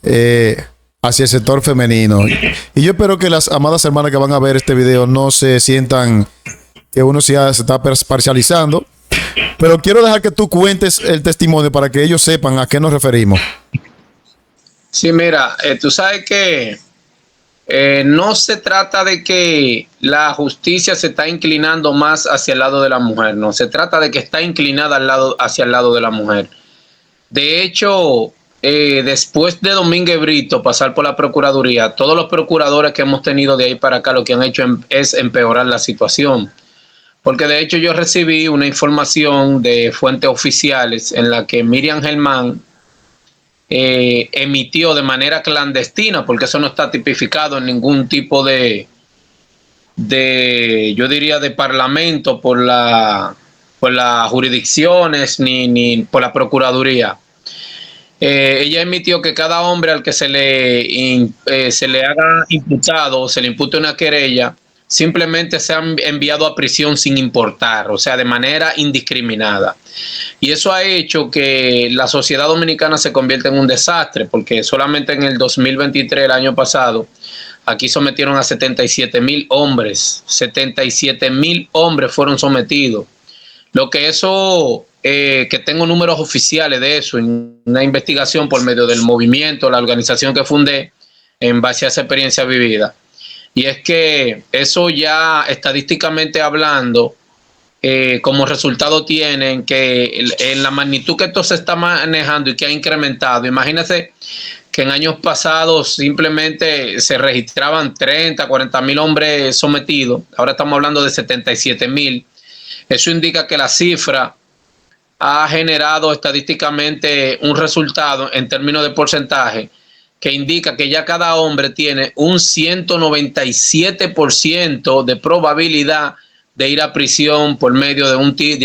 hacia el sector femenino. Y yo espero que las amadas hermanas que van a ver este video no se sientan que uno se está parcializando, pero quiero dejar que tú cuentes el testimonio para que ellos sepan a qué nos referimos. Sí, mira, tú sabes que no se trata de que la justicia se está inclinando más hacia el lado de la mujer, no, se trata de que está inclinada hacia el lado de la mujer. De hecho, después de Domínguez Brito pasar por la Procuraduría, todos los procuradores que hemos tenido de ahí para acá lo que han hecho es empeorar la situación. Porque de hecho yo recibí una información de fuentes oficiales en la que Miriam Germán emitió de manera clandestina, porque eso no está tipificado en ningún tipo yo diría, de parlamento por las jurisdicciones ni por la Procuraduría. Ella emitió que cada hombre al que se le haga imputado o se le impute una querella, simplemente se han enviado a prisión sin importar, o sea, de manera indiscriminada. Y eso ha hecho que la sociedad dominicana se convierta en un desastre, porque solamente en el 2023, el año pasado, aquí sometieron a 77,000 hombres. 77,000 hombres fueron sometidos. Lo que eso, que tengo números oficiales de eso, en una investigación por medio del movimiento, la organización que fundé, en base a esa experiencia vivida. Y es que eso ya estadísticamente hablando, como resultado tienen que en la magnitud que esto se está manejando y que ha incrementado, imagínense que en años pasados simplemente se registraban 30, 40,000 hombres sometidos, ahora estamos hablando de 77,000. Eso indica que la cifra ha generado estadísticamente un resultado en términos de porcentaje que indica que ya cada hombre tiene un 197% de probabilidad de ir a prisión por medio de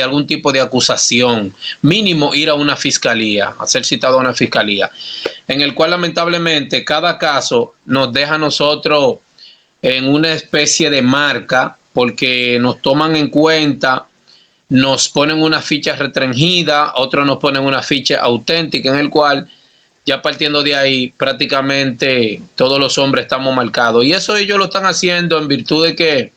algún tipo de acusación, mínimo ir a una fiscalía, a ser citado a una fiscalía, en el cual lamentablemente cada caso nos deja a nosotros en una especie de marca, porque nos toman en cuenta, nos ponen una ficha restringida, otros nos ponen una ficha auténtica, en el cual ya partiendo de ahí prácticamente todos los hombres estamos marcados. Y eso ellos lo están haciendo en virtud de que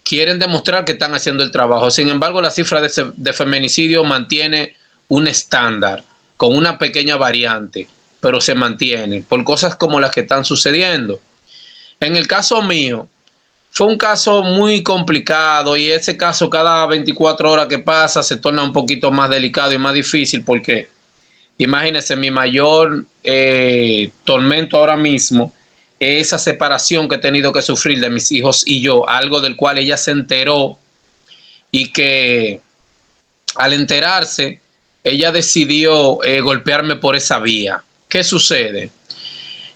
quieren demostrar que están haciendo el trabajo. Sin embargo, la cifra de feminicidio mantiene un estándar con una pequeña variante, pero se mantiene por cosas como las que están sucediendo. En el caso mío, fue un caso muy complicado y ese caso cada 24 horas que pasa se torna un poquito más delicado y más difícil porque imagínense, mi mayor tormento ahora mismo es esa separación que he tenido que sufrir de mis hijos y yo, algo del cual ella se enteró y que al enterarse, ella decidió golpearme por esa vía. ¿Qué sucede?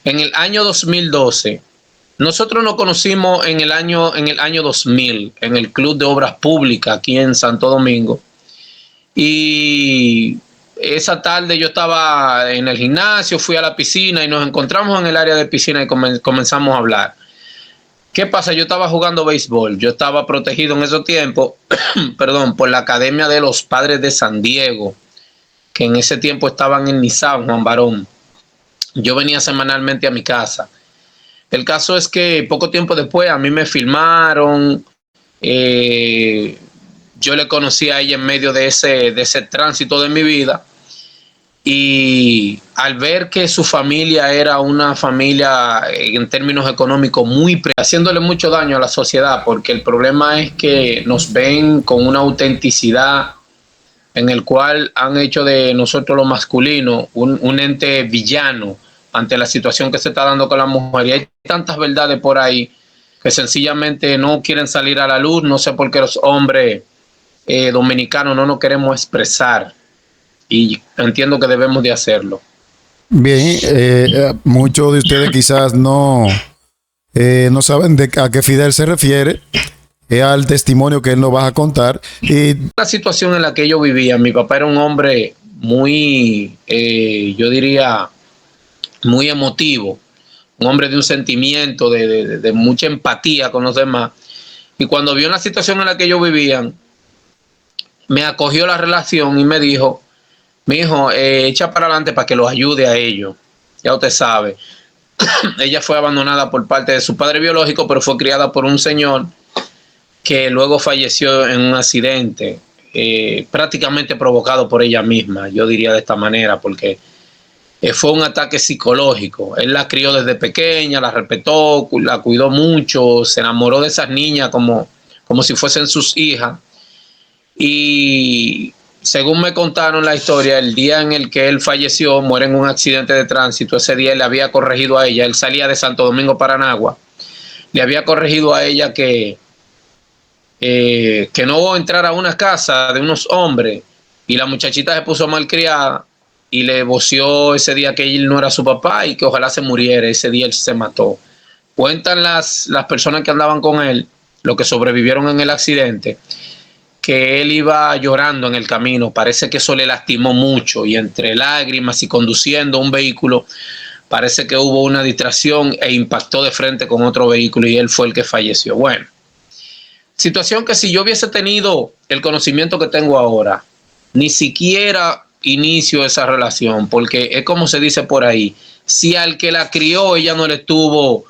En el año 2012, nosotros nos conocimos en el año 2000, en el Club de Obras Públicas aquí en Santo Domingo. Y esa tarde yo estaba en el gimnasio, fui a la piscina y nos encontramos en el área de piscina y comenzamos a hablar. ¿Qué pasa? Yo estaba jugando béisbol, yo estaba protegido en esos tiempos, perdón, por la Academia de los Padres de San Diego, que en ese tiempo estaban en Nizao, Juan Barón. Yo venía semanalmente a mi casa. El caso es que poco tiempo después a mí me filmaron, yo le conocí a ella en medio de ese tránsito de mi vida y al ver que su familia era una familia en términos económicos muy haciéndole mucho daño a la sociedad, porque el problema es que nos ven con una autenticidad en el cual han hecho de nosotros los masculinos un ente villano ante la situación que se está dando con la mujer. Y hay tantas verdades por ahí que sencillamente no quieren salir a la luz. No sé por qué los hombres dominicanos no nos queremos expresar y entiendo que debemos de hacerlo. Bien, muchos de ustedes quizás no saben a qué Fidel se refiere, al testimonio que él nos va a contar. Y la situación en la que yo vivía, mi papá era un hombre muy, yo diría, muy emotivo, un hombre de un sentimiento, de mucha empatía con los demás. Y cuando vio la situación en la que ellos vivían, me acogió la relación y me dijo: mi hijo, echa para adelante para que los ayude a ellos. ya usted sabe. Ella fue abandonada por parte de su padre biológico, pero fue criada por un señor que luego falleció en un accidente, prácticamente provocado por ella misma, yo diría de esta manera, porque fue un ataque psicológico. Él la crió desde pequeña, la respetó, la cuidó mucho, se enamoró de esas niñas como si fuesen sus hijas. Y según me contaron la historia, el día en el que él falleció, muere en un accidente de tránsito. Ese día él le había corregido a ella, él salía de Santo Domingo para Nagua, le había corregido a ella que no entrara a una casa de unos hombres, y la muchachita se puso malcriada y le voció ese día que él no era su papá y que ojalá se muriera. Ese día él se mató. Cuentan las personas que andaban con él, los que sobrevivieron en el accidente, que él iba llorando en el camino. Parece que eso le lastimó mucho, y entre lágrimas y conduciendo un vehículo, parece que hubo una distracción e impactó de frente con otro vehículo y él fue el que falleció. Bueno, situación que si yo hubiese tenido el conocimiento que tengo ahora, ni siquiera inicio esa relación, porque es como se dice por ahí, si al que la crió ella no le tuvo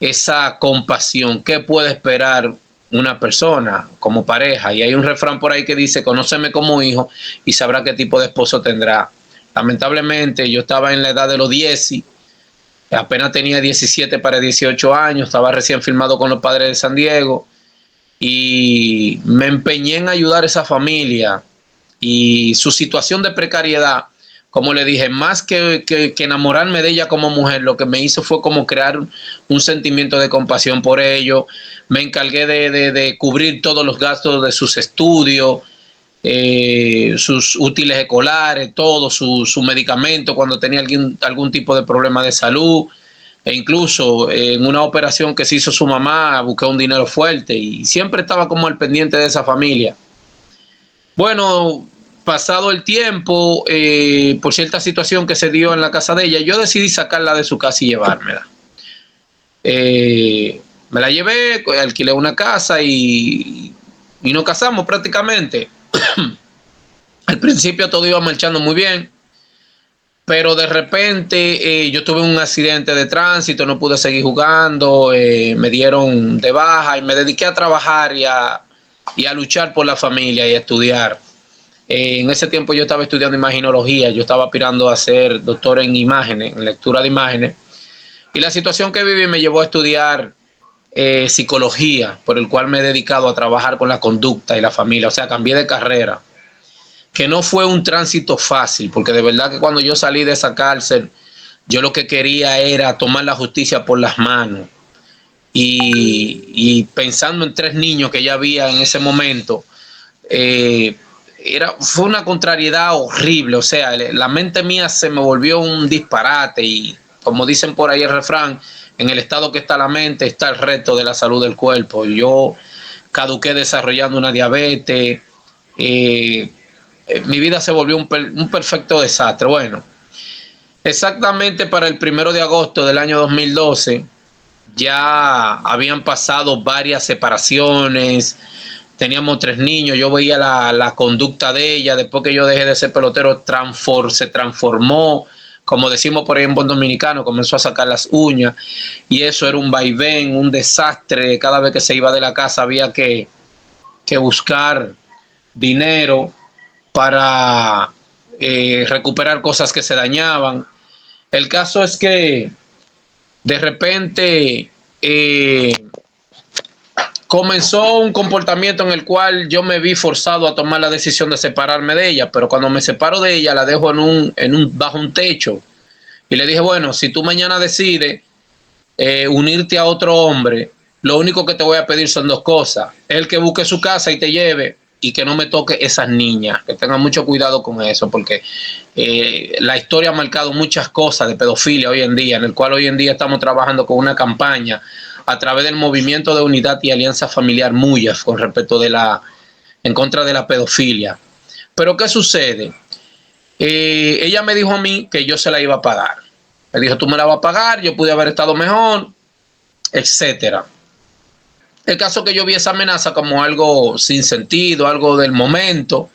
esa compasión, ¿qué puede esperar una persona como pareja? Y hay un refrán por ahí que dice: conóceme como hijo y sabrá qué tipo de esposo tendrá. Lamentablemente yo estaba en la edad de los 10, apenas tenía 17 para 18 años, estaba recién firmado con los Padres de San Diego, y me empeñé en ayudar a esa familia, y su situación de precariedad, como le dije, más que enamorarme de ella como mujer, lo que me hizo fue como crear un sentimiento de compasión por ellos. Me encargué de cubrir todos los gastos de sus estudios, sus útiles escolares, todo, su medicamento cuando tenía algún tipo de problema de salud. E incluso en una operación que se hizo su mamá, busqué un dinero fuerte y siempre estaba como al pendiente de esa familia. Bueno, pasado el tiempo, por cierta situación que se dio en la casa de ella, yo decidí sacarla de su casa y llevármela. Me la llevé, alquilé una casa y nos casamos prácticamente. Al principio todo iba marchando muy bien, pero de repente yo tuve un accidente de tránsito, no pude seguir jugando, me dieron de baja y me dediqué a trabajar y a luchar por la familia y a estudiar. En ese tiempo yo estaba estudiando imaginología, yo estaba aspirando a ser doctor en imágenes, en lectura de imágenes, y la situación que viví me llevó a estudiar psicología, por el cual me he dedicado a trabajar con la conducta y la familia. O sea, cambié de carrera, que no fue un tránsito fácil, porque de verdad que cuando yo salí de esa cárcel, yo lo que quería era tomar la justicia por las manos, y pensando en 3 niños que ya había en ese momento, fue una contrariedad horrible. O sea, la mente mía se me volvió un disparate, y como dicen por ahí el refrán, en el estado que está la mente está el resto de la salud del cuerpo. Yo caduqué desarrollando una diabetes, mi vida se volvió un perfecto desastre. Bueno, exactamente para el 1 de agosto del año 2012 ya habían pasado varias separaciones. Teníamos 3 niños, yo veía la conducta de ella. Después que yo dejé de ser pelotero, se transformó, como decimos por ahí en buen dominicano, comenzó a sacar las uñas, y eso era un vaivén, un desastre. Cada vez que se iba de la casa había que buscar dinero para recuperar cosas que se dañaban. El caso es que de repente comenzó un comportamiento en el cual yo me vi forzado a tomar la decisión de separarme de ella, pero cuando me separo de ella la dejo bajo un techo, y le dije: bueno, si tú mañana decides unirte a otro hombre, lo único que te voy a pedir son 2 cosas: el que busque su casa y te lleve, y que no me toque esas niñas, que tengan mucho cuidado con eso, porque la historia ha marcado muchas cosas de pedofilia hoy en día, en el cual hoy en día estamos trabajando con una campaña a través del Movimiento de Unidad y Alianza Familiar MUYAF con respecto en contra de la pedofilia. Pero ¿qué sucede? Ella me dijo a mí que yo se la iba a pagar. Me dijo: tú me la vas a pagar, yo pude haber estado mejor, etcétera. El caso que yo vi esa amenaza como algo sin sentido, algo del momento,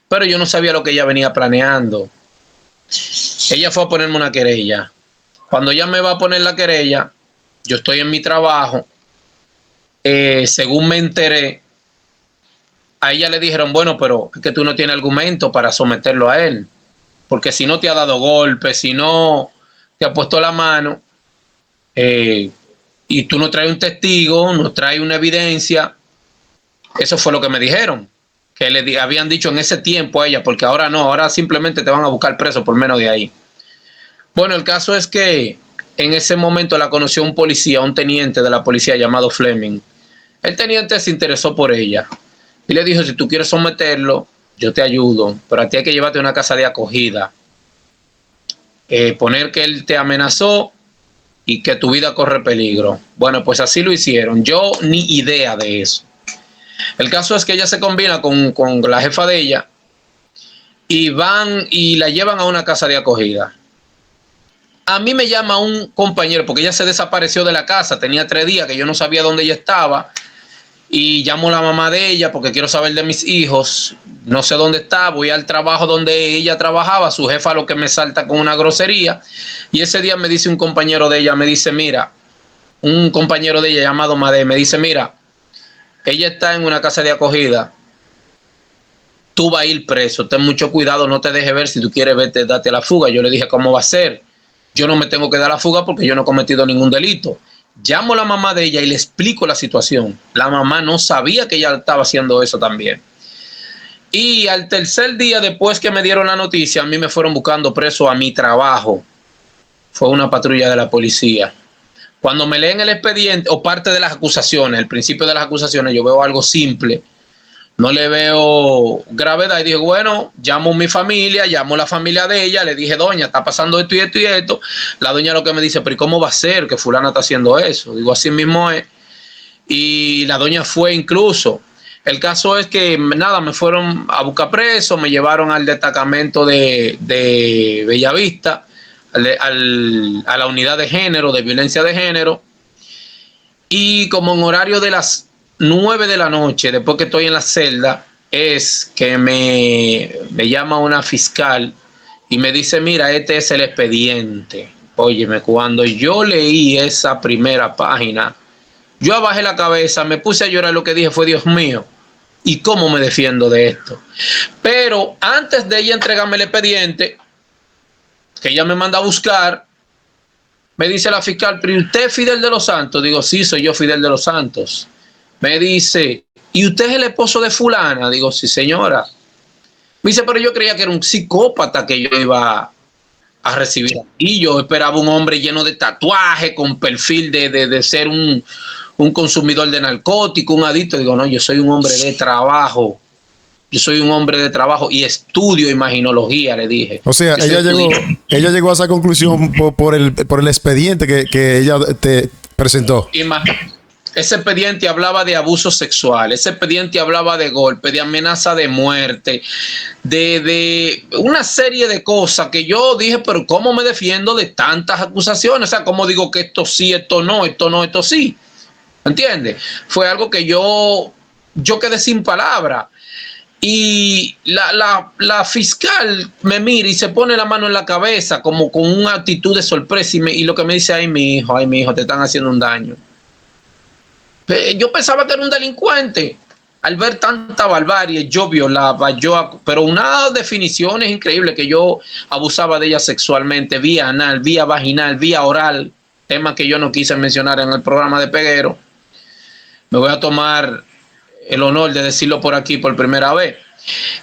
pero yo no sabía lo que ella venía planeando. Ella fue a ponerme una querella. Cuando ella me va a poner la querella, yo estoy en mi trabajo, según me enteré, a ella le dijeron, bueno, pero es que tú no tienes argumento para someterlo a él, porque si no te ha dado golpes, si no te ha puesto la mano, y tú no traes un testigo, no traes una evidencia. Eso fue lo que me dijeron, que le habían dicho en ese tiempo a ella, porque ahora no, ahora simplemente te van a buscar preso por menos de ahí. Bueno, el caso es que en ese momento la conoció un policía, un teniente de la policía llamado Fleming. El teniente se interesó por ella y le dijo, si tú quieres someterlo, yo te ayudo, pero a ti hay que llevarte a una casa de acogida. Poner que él te amenazó y que tu vida corre peligro. Bueno, pues así lo hicieron. Yo ni idea de eso. El caso es que ella se combina con la jefa de ella y van y la llevan a una casa de acogida. A mí me llama un compañero, porque ella se desapareció de la casa, tenía 3 días que yo no sabía dónde ella estaba, y llamo a la mamá de ella porque quiero saber de mis hijos, no sé dónde está, voy al trabajo donde ella trabajaba, su jefa lo que me salta con una grosería, y ese día me dice un compañero de ella, me dice, mira, un compañero de ella llamado Made, me dice, mira, ella está en una casa de acogida, tú vas a ir preso, ten mucho cuidado, no te dejes ver, si tú quieres verte, date la fuga. Yo le dije, ¿cómo va a ser? Yo no me tengo que dar la fuga porque yo no he cometido ningún delito. Llamo a la mamá de ella y le explico la situación. La mamá no sabía que ella estaba haciendo eso también. Y al tercer día después que me dieron la noticia, a mí me fueron buscando preso a mi trabajo. Fue una patrulla de la policía. Cuando me leen el expediente o parte de las acusaciones, el principio de las acusaciones, yo veo algo simple. No le veo gravedad y digo, bueno, llamo a mi familia, llamo a la familia de ella, le dije, doña, está pasando esto y esto y esto. La doña lo que me dice, pero ¿y cómo va a ser que fulana está haciendo eso? Digo, así mismo es. Y la doña fue incluso. El caso es que, nada, me fueron a buscar preso, me llevaron al destacamento de Bellavista, a la unidad de género, de violencia de género. Y como en horario de las 9 de la noche, después que estoy en la celda, es que me llama una fiscal y me dice, mira, este es el expediente. Óyeme, cuando yo leí esa primera página, yo abajé la cabeza, me puse a llorar, lo que dije fue, Dios mío, ¿y cómo me defiendo de esto? Pero antes de ella entregarme el expediente, que ella me manda a buscar, me dice la fiscal, ¿pero usted es Fidel de los Santos? Digo, sí, soy yo, Fidel de los Santos. Me dice, ¿y usted es el esposo de fulana? Digo, sí, señora. Me dice, pero yo creía que era un psicópata que yo iba a recibir. Y yo esperaba un hombre lleno de tatuajes, con perfil de ser un consumidor de narcóticos, un adicto. Digo, no, yo soy un hombre de trabajo. Yo soy un hombre de trabajo y estudio imaginología, le dije. O sea, ella llegó a esa conclusión por el expediente que ella te presentó. Ese expediente hablaba de abuso sexual, ese expediente hablaba de golpe, de amenaza de muerte, de una serie de cosas que yo dije, pero ¿cómo me defiendo de tantas acusaciones? O sea, ¿cómo digo que esto sí, esto no, esto no, esto sí? ¿Entiendes? Fue algo que yo quedé sin palabras. Y la fiscal me mira y se pone la mano en la cabeza como con una actitud de sorpresa y lo que me dice, ay mi hijo, te están haciendo un daño. Yo pensaba que era un delincuente. Al ver tanta barbarie, yo violaba, pero unas definiciones increíbles que yo abusaba de ella sexualmente, vía anal, vía vaginal, vía oral, tema que yo no quise mencionar en el programa de Peguero. Me voy a tomar el honor de decirlo por aquí por primera vez.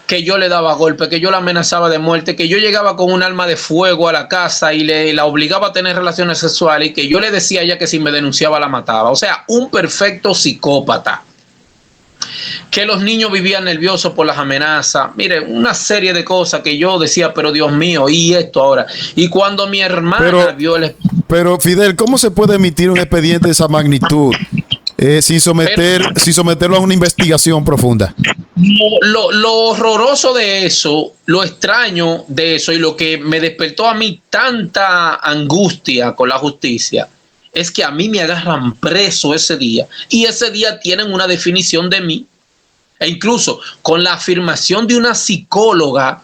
Que yo le daba golpes, que yo la amenazaba de muerte, que yo llegaba con un arma de fuego a la casa y la obligaba a tener relaciones sexuales y que yo le decía a ella que si me denunciaba la mataba. O sea, un perfecto psicópata. Que los niños vivían nerviosos por las amenazas. Mire, una serie de cosas que yo decía, pero Dios mío, ¿y esto ahora? Y cuando mi hermana vio el... Pero Fidel, ¿cómo se puede emitir un expediente de esa magnitud sin someterlo a una investigación profunda? Lo horroroso de eso, lo extraño de eso y lo que me despertó a mí tanta angustia con la justicia es que a mí me agarran preso ese día y ese día tienen una definición de mí e incluso con la afirmación de una psicóloga,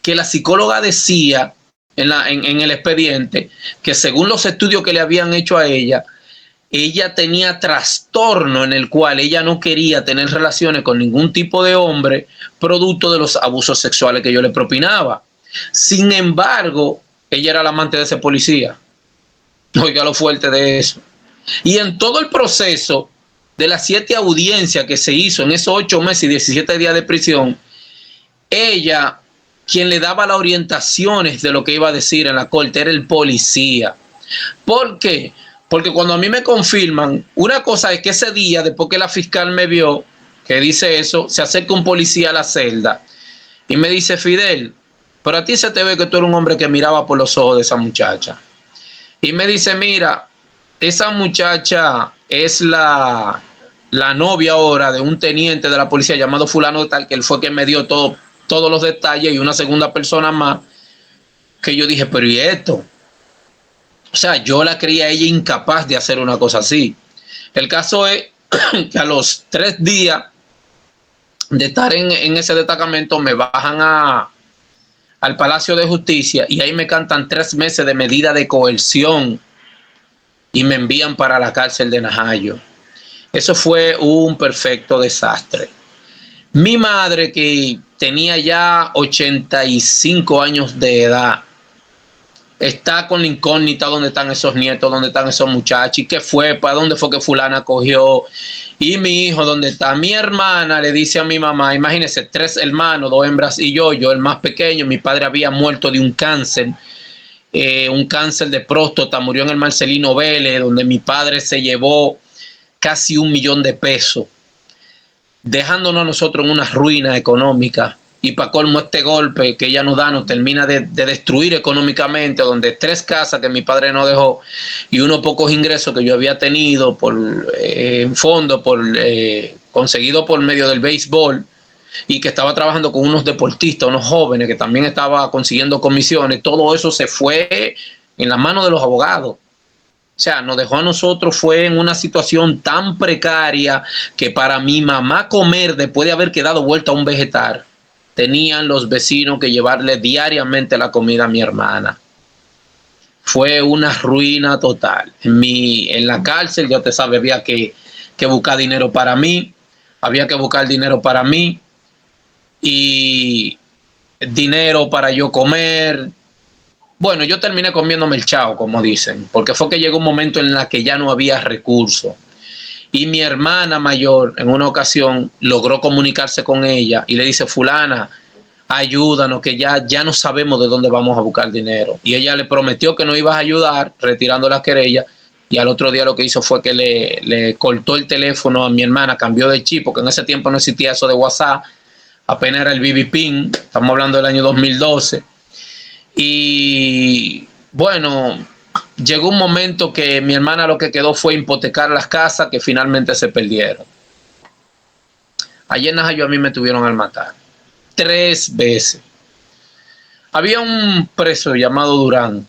que la psicóloga decía en el expediente, que según los estudios que le habían hecho a ella tenía trastorno en el cual ella no quería tener relaciones con ningún tipo de hombre producto de los abusos sexuales que yo le propinaba. Sin embargo, ella era la amante de ese policía. Oiga lo fuerte de eso. Y en todo el proceso de las 7 audiencias que se hizo en esos 8 meses y 17 días de prisión, ella, quien le daba las orientaciones de lo que iba a decir en la corte, era el policía. ¿Por qué? Porque cuando a mí me confirman, una cosa es que ese día, después que la fiscal me vio, que dice eso, se acerca un policía a la celda y me dice: Fidel, pero a ti se te ve que tú eres un hombre que miraba por los ojos de esa muchacha. Y me dice: mira, esa muchacha es la novia ahora de un teniente de la policía llamado fulano de tal, que él fue quien me dio todos los detalles, y una segunda persona más, que yo dije, pero ¿y esto? O sea, yo la creía a ella incapaz de hacer una cosa así. El caso es que a los 3 días de estar en ese destacamento me bajan al Palacio de Justicia y ahí me cantan 3 meses de medida de coerción y me envían para la cárcel de Najayo. Eso fue un perfecto desastre. Mi madre, que tenía ya 85 años de edad, está con la incógnita: dónde están esos nietos, dónde están esos muchachos, y qué fue, para dónde fue que fulana cogió, y mi hijo dónde está. Mi hermana le dice a mi mamá, imagínense, 3 hermanos, 2 hembras y yo el más pequeño. Mi padre había muerto de un cáncer de próstata, murió en el Marcelino Vélez, donde mi padre se llevó casi $1 millón, dejándonos a nosotros en una ruina económica. Y para colmo, este golpe que ella nos da nos termina de destruir económicamente, donde 3 casas que mi padre nos dejó y unos pocos ingresos que yo había tenido en fondo, conseguido por medio del béisbol, y que estaba trabajando con unos deportistas, unos jóvenes que también estaba consiguiendo comisiones. Todo eso se fue en las manos de los abogados. O sea, nos dejó a nosotros, fue en una situación tan precaria que para mi mamá comer, después de haber quedado vuelta a un vegetal, tenían los vecinos que llevarle diariamente la comida a mi hermana. Fue una ruina total. En la cárcel, ya te sabes, había que buscar dinero para mí, y dinero para yo comer. Bueno, yo terminé comiéndome el chao, como dicen, porque fue que llegó un momento en el que ya no había recursos. Y mi hermana mayor en una ocasión logró comunicarse con ella y le dice: fulana, ayúdanos, que ya no sabemos de dónde vamos a buscar dinero. Y ella le prometió que nos iba a ayudar retirando la querella, y al otro día lo que hizo fue que le cortó el teléfono a mi hermana, cambió de chip, porque en ese tiempo no existía eso de WhatsApp, apenas era el BB Pin, estamos hablando del año 2012. Y bueno, llegó un momento que mi hermana lo que quedó fue hipotecar las casas, que finalmente se perdieron. Allí en Najayo a mí me tuvieron al matar 3 veces. Había un preso llamado Durán.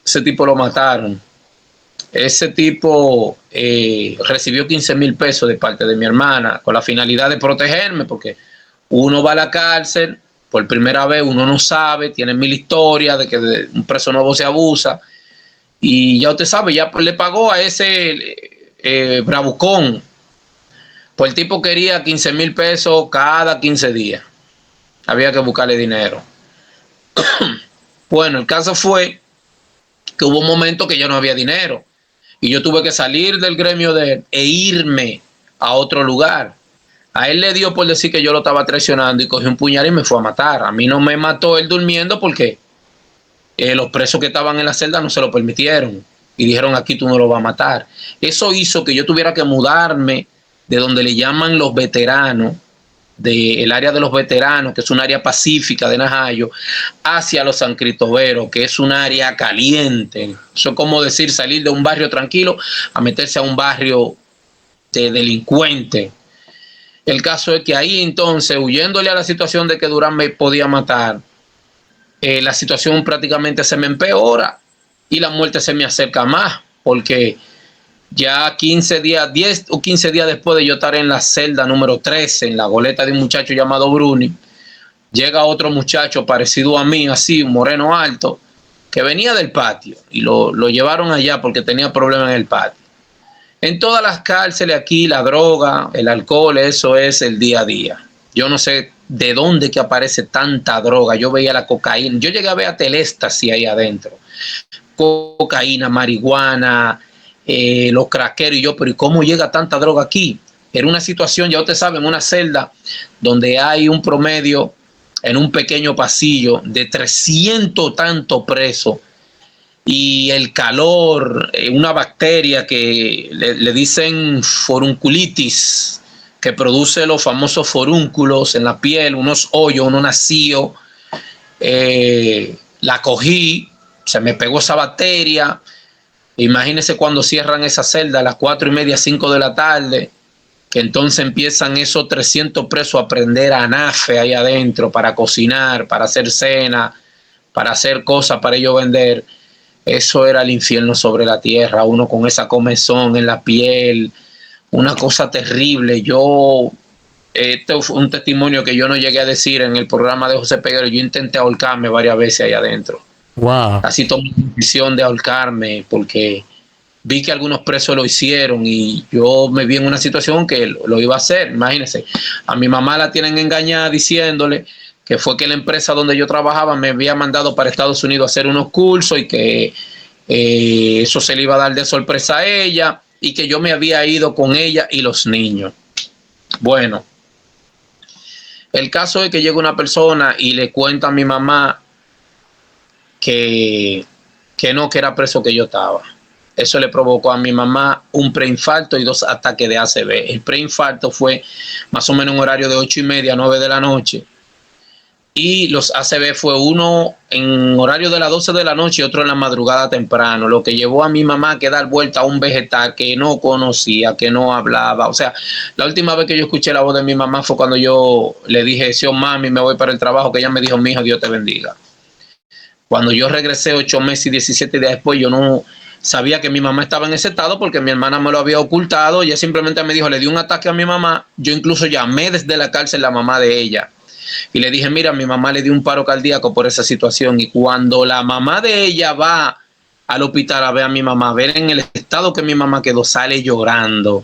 Ese tipo lo mataron. Ese tipo recibió 15,000 pesos de parte de mi hermana con la finalidad de protegerme, porque uno va a la cárcel por primera vez, uno no sabe, tiene 1000 historias de que un preso nuevo se abusa, y ya usted sabe, ya le pagó a ese bravucón. Pues el tipo quería 15,000 pesos cada 15 días. Había que buscarle dinero. Bueno, el caso fue que hubo un momento que ya no había dinero y yo tuve que salir del gremio de él e irme a otro lugar. A él le dio por decir que yo lo estaba traicionando y cogió un puñal y me fue a matar. A mí no me mató él durmiendo porque los presos que estaban en la celda no se lo permitieron y dijeron: aquí tú no lo vas a matar. Eso hizo que yo tuviera que mudarme de donde le llaman los veteranos, del área de los veteranos, que es un área pacífica de Najayo, hacia los San Cristoberos, que es un área caliente. Eso es como decir salir de un barrio tranquilo a meterse a un barrio de delincuentes. El caso es que ahí entonces, huyéndole a la situación de que Durán me podía matar, la situación prácticamente se me empeora y la muerte se me acerca más, porque ya 10 o 15 días después de yo estar en la celda número 13, en la goleta de un muchacho llamado Bruni, llega otro muchacho parecido a mí, así, un moreno alto, que venía del patio y lo llevaron allá porque tenía problemas en el patio. En todas las cárceles aquí la droga, el alcohol, eso es el día a día. Yo no sé de dónde que aparece tanta droga. Yo veía la cocaína. Yo llegué a ver a Teléstasí ahí adentro. Cocaína, marihuana, los craqueros y yo, pero ¿y cómo llega tanta droga aquí? Era una situación, ya ustedes saben, una celda donde hay un promedio en un pequeño pasillo de 300 tantos presos. Y el calor, una bacteria que le dicen forunculitis, que produce los famosos forúnculos en la piel, unos hoyos, unos nacíos. La cogí, se me pegó esa bacteria. Imagínense cuando cierran esa celda a las 4:30, 5 de la tarde, que entonces empiezan esos 300 presos a aprender anafe ahí adentro para cocinar, para hacer cena, para hacer cosas para ellos vender. Eso era el infierno sobre la tierra, uno con esa comezón en la piel, una cosa terrible. Este fue un testimonio que yo no llegué a decir en el programa de José Peguero. Yo intenté ahorcarme varias veces ahí adentro. Wow. Casi tomé la decisión de ahorcarme porque vi que algunos presos lo hicieron y yo me vi en una situación que lo iba a hacer. Imagínense, a mi mamá la tienen engañada diciéndole que fue que la empresa donde yo trabajaba me había mandado para Estados Unidos a hacer unos cursos y que eso se le iba a dar de sorpresa a ella y que yo me había ido con ella y los niños. Bueno, el caso es que llega una persona y le cuenta a mi mamá que que era preso que yo estaba. Eso le provocó a mi mamá un preinfarto y 2 ataques de ACV. El preinfarto fue más o menos un horario de 8:30 a 9 de la noche. Y los ACV fue uno en horario de las 12 de la noche y otro en la madrugada temprano, lo que llevó a mi mamá a dar vuelta a un vegetal que no conocía, que no hablaba. O sea, la última vez que yo escuché la voz de mi mamá fue cuando yo le dije, sí, mami, me voy para el trabajo, que ella me dijo, mijo, Dios te bendiga. Cuando yo regresé 8 meses y 17 días después, yo no sabía que mi mamá estaba en ese estado porque mi hermana me lo había ocultado. Ella simplemente me dijo, le dio un ataque a mi mamá. Yo incluso llamé desde la cárcel a la mamá de ella y le dije, mira, mi mamá le dio un paro cardíaco por esa situación. Y cuando la mamá de ella va al hospital a ver a mi mamá, a ver en el estado que mi mamá quedó, sale llorando.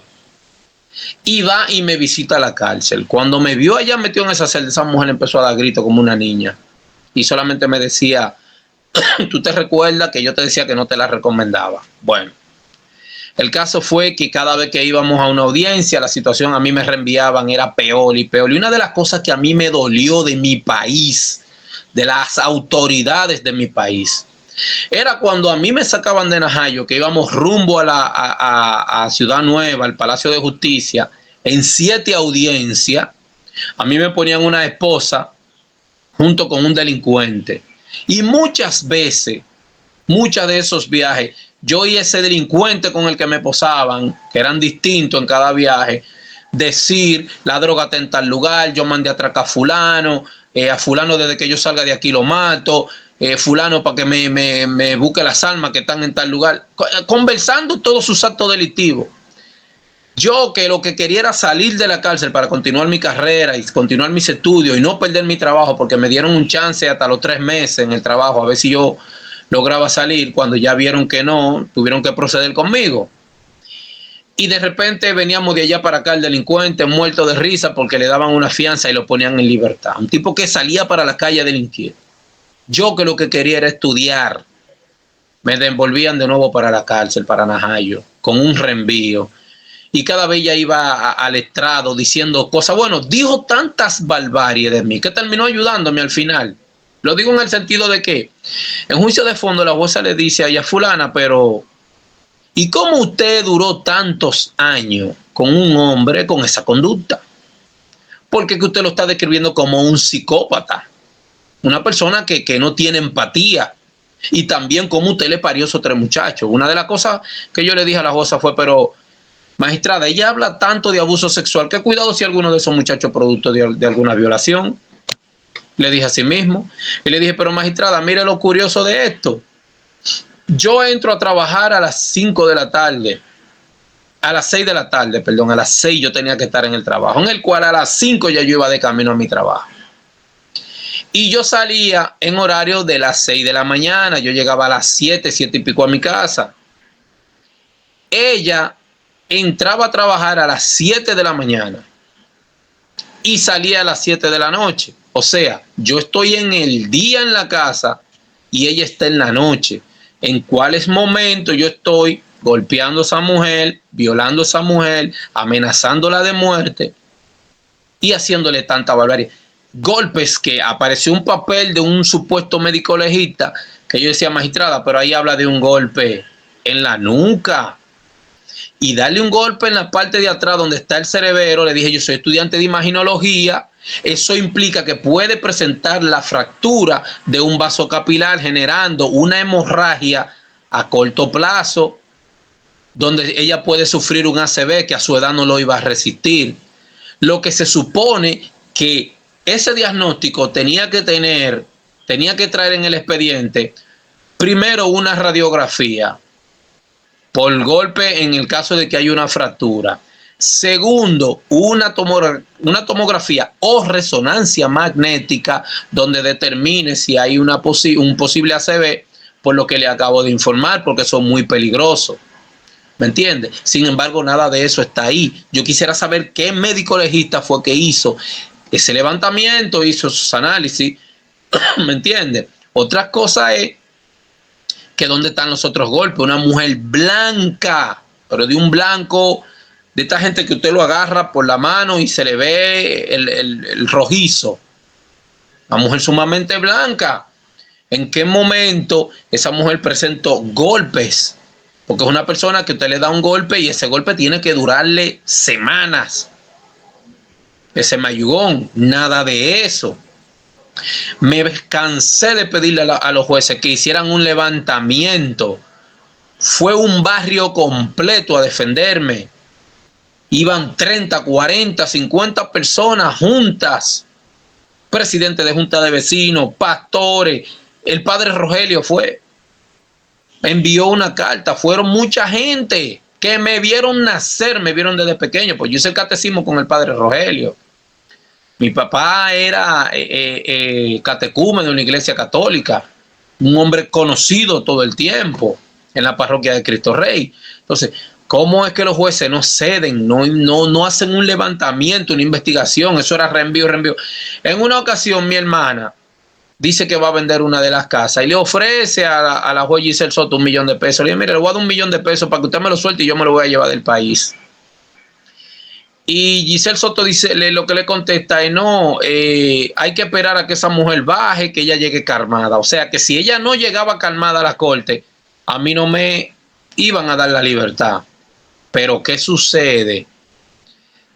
Y va y me visita a la cárcel. Cuando me vio allá metido en esa celda, esa mujer empezó a dar gritos como una niña. Y solamente me decía, ¿tú te recuerdas que yo te decía que no te la recomendaba? Bueno, el caso fue que cada vez que íbamos a una audiencia, la situación a mí me reenviaban, era peor y peor. Y una de las cosas que a mí me dolió de mi país, de las autoridades de mi país, era cuando a mí me sacaban de Najayo, que íbamos rumbo a Ciudad Nueva, al Palacio de Justicia, en 7 audiencias, a mí me ponían una esposa junto con un delincuente. Y muchas veces, muchos de esos viajes, yo y ese delincuente con el que me posaban, que eran distintos en cada viaje, decir, la droga está en tal lugar, yo mandé a atracar a fulano desde que yo salga de aquí lo mato, fulano para que me busque las armas que están en tal lugar, conversando todos sus actos delictivos. Yo que lo que quería era salir de la cárcel para continuar mi carrera y continuar mis estudios y no perder mi trabajo, porque me dieron un chance hasta los 3 meses en el trabajo, a ver si yo lograba salir. Cuando ya vieron que no, tuvieron que proceder conmigo. Y de repente veníamos de allá para acá el delincuente muerto de risa porque le daban una fianza y lo ponían en libertad. Un tipo que salía para la calle a delinquir. Yo que lo que quería era estudiar. Me devolvían de nuevo para la cárcel, para Najayo, con un reenvío. Y cada vez ya iba al estrado diciendo cosas. Bueno, dijo tantas barbaries de mí que terminó ayudándome al final. Lo digo en el sentido de que en juicio de fondo la jueza le dice a ella, fulana, pero ¿y cómo usted duró tantos años con un hombre con esa conducta? Porque que usted lo está describiendo como un psicópata, una persona que no tiene empatía. Y también cómo usted le parió a esos 3 muchachos. Una de las cosas que yo le dije a la jueza fue, pero magistrada, ella habla tanto de abuso sexual, que cuidado si alguno de esos muchachos es producto de alguna violación. Le dije a sí mismo. Y le dije, pero magistrada, mire lo curioso de esto. Yo entro a trabajar a las 5 de la tarde. A las 6 de la tarde, perdón, a las 6 yo tenía que estar en el trabajo, en el cual a las 5 ya yo iba de camino a mi trabajo. Y yo salía en horario de las 6 de la mañana. Yo llegaba a las 7, 7 y pico a mi casa. Ella entraba a trabajar a las 7 de la mañana y salía a las 7 de la noche. O sea, yo estoy en el día en la casa y ella está en la noche. ¿En cuáles momentos yo estoy golpeando a esa mujer, violando a esa mujer, amenazándola de muerte y haciéndole tanta barbarie? Golpes que apareció un papel de un supuesto médico legista que yo decía, magistrada, pero ahí habla de un golpe en la nuca. Y darle un golpe en la parte de atrás donde está el cerebro. Le dije, yo soy estudiante de imaginología. Eso implica que puede presentar la fractura de un vaso capilar generando una hemorragia a corto plazo, donde ella puede sufrir un ACV que a su edad no lo iba a resistir. Lo que se supone que ese diagnóstico tenía que traer en el expediente, primero una radiografía por golpe en el caso de que haya una fractura. Segundo, una tomografía o resonancia magnética donde determine si hay un posible ACV, por lo que le acabo de informar, porque son muy peligrosos. ¿Me entiende? Sin embargo, nada de eso está ahí. Yo quisiera saber qué médico legista fue que hizo ese levantamiento, hizo sus análisis. ¿Me entiende? Otra cosa es que dónde están los otros golpes. Una mujer blanca, pero de un blanco, de esta gente que usted lo agarra por la mano y se le ve el rojizo. Una mujer sumamente blanca. ¿En qué momento esa mujer presentó golpes? Porque es una persona que usted le da un golpe y ese golpe tiene que durarle semanas. Ese mayugón, nada de eso. Me cansé de pedirle a los jueces que hicieran un levantamiento. Fue un barrio completo a defenderme. Iban 30, 40, 50 personas juntas. Presidente de junta de vecinos, pastores. El padre Rogelio fue. Envió una carta. Fueron mucha gente que me vieron nacer, me vieron desde pequeño. Pues yo hice el catecismo con el padre Rogelio. Mi papá era catecúmeno en la iglesia católica, un hombre conocido todo el tiempo en la parroquia de Cristo Rey. Entonces, ¿cómo es que los jueces no ceden, no hacen un levantamiento, una investigación? Eso era reenvío. En una ocasión, mi hermana dice que va a vender una de las casas y le ofrece a la juez Giselle Soto $1 millón. Le dije, mire, le voy a dar $1 millón para que usted me lo suelte y yo me lo voy a llevar del país. Y Giselle Soto dice, lo que le contesta es, no, hay que esperar a que esa mujer baje, que ella llegue calmada. O sea, que si ella no llegaba calmada a la corte, a mí no me iban a dar la libertad. Pero ¿qué sucede?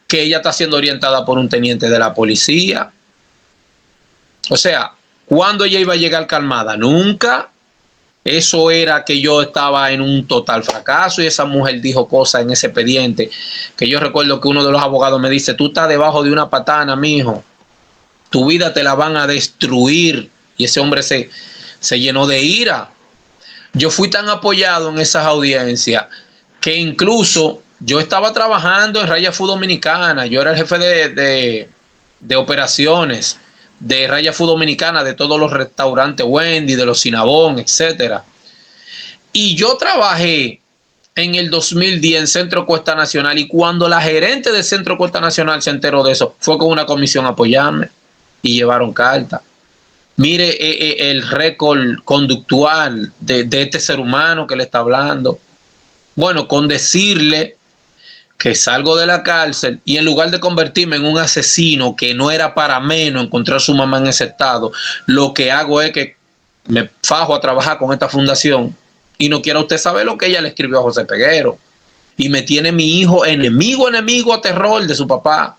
Que ella está siendo orientada por un teniente de la policía. O sea, ¿cuándo ella iba a llegar calmada? Nunca. Eso era que yo estaba en un total fracaso y esa mujer dijo cosas en ese expediente que yo recuerdo que uno de los abogados me dice, tú estás debajo de una patana, mijo, tu vida te la van a destruir. Y ese hombre se llenó de ira. Yo fui tan apoyado en esas audiencias que incluso yo estaba trabajando en Raya Food Dominicana. Yo era el jefe de operaciones de Raya Food Dominicana, de todos los restaurantes Wendy, de los Cinnabon, etcétera. Y yo trabajé en el 2010 en Centro Cuesta Nacional y cuando la gerente de Centro Cuesta Nacional se enteró de eso, fue con una comisión a apoyarme y llevaron carta. Mire el récord conductual de este ser humano que le está hablando. Bueno, con decirle que salgo de la cárcel y en lugar de convertirme en un asesino que no era para menos encontrar a su mamá en ese estado, lo que hago es que me fajo a trabajar con esta fundación y no quiera usted saber lo que ella le escribió a José Peguero y me tiene mi hijo enemigo a terror de su papá.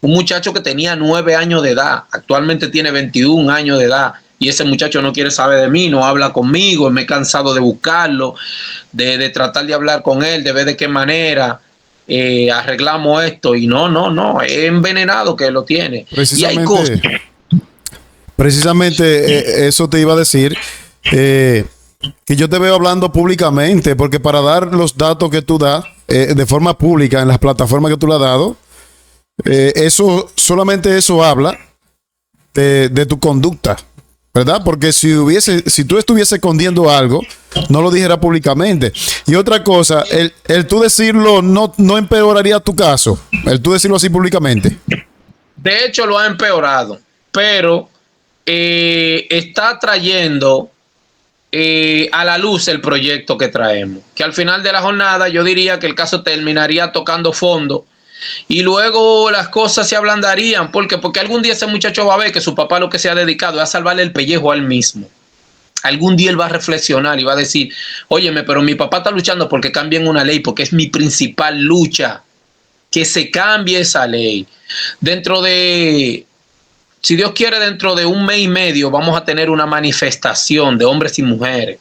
Un muchacho que tenía 9 años de edad, actualmente tiene 21 años de edad. Y ese muchacho no quiere saber de mí, no habla conmigo, me he cansado de buscarlo, de tratar de hablar con él, de ver de qué manera arreglamos esto. Y no, es envenenado que lo tiene. Y hay cosas. Precisamente eso te iba a decir, que yo te veo hablando públicamente, porque para dar los datos que tú das de forma pública en las plataformas que tú le has dado, solamente eso habla de tu conducta, ¿verdad? Porque si tú estuviese escondiendo algo, no lo dijera públicamente. Y otra cosa, el tú decirlo no empeoraría tu caso, el tú decirlo así públicamente. De hecho, lo ha empeorado, pero está trayendo a la luz el proyecto que traemos. Que al final de la jornada yo diría que el caso terminaría tocando fondo y luego las cosas se ablandarían. ¿Por qué? Porque algún día ese muchacho va a ver que su papá lo que se ha dedicado es a salvarle el pellejo a él mismo. Algún día él va a reflexionar y va a decir, óyeme, pero mi papá está luchando porque cambien una ley, porque es mi principal lucha, que se cambie esa ley. Dentro de, si Dios quiere, dentro de un mes y medio vamos a tener una manifestación de hombres y mujeres.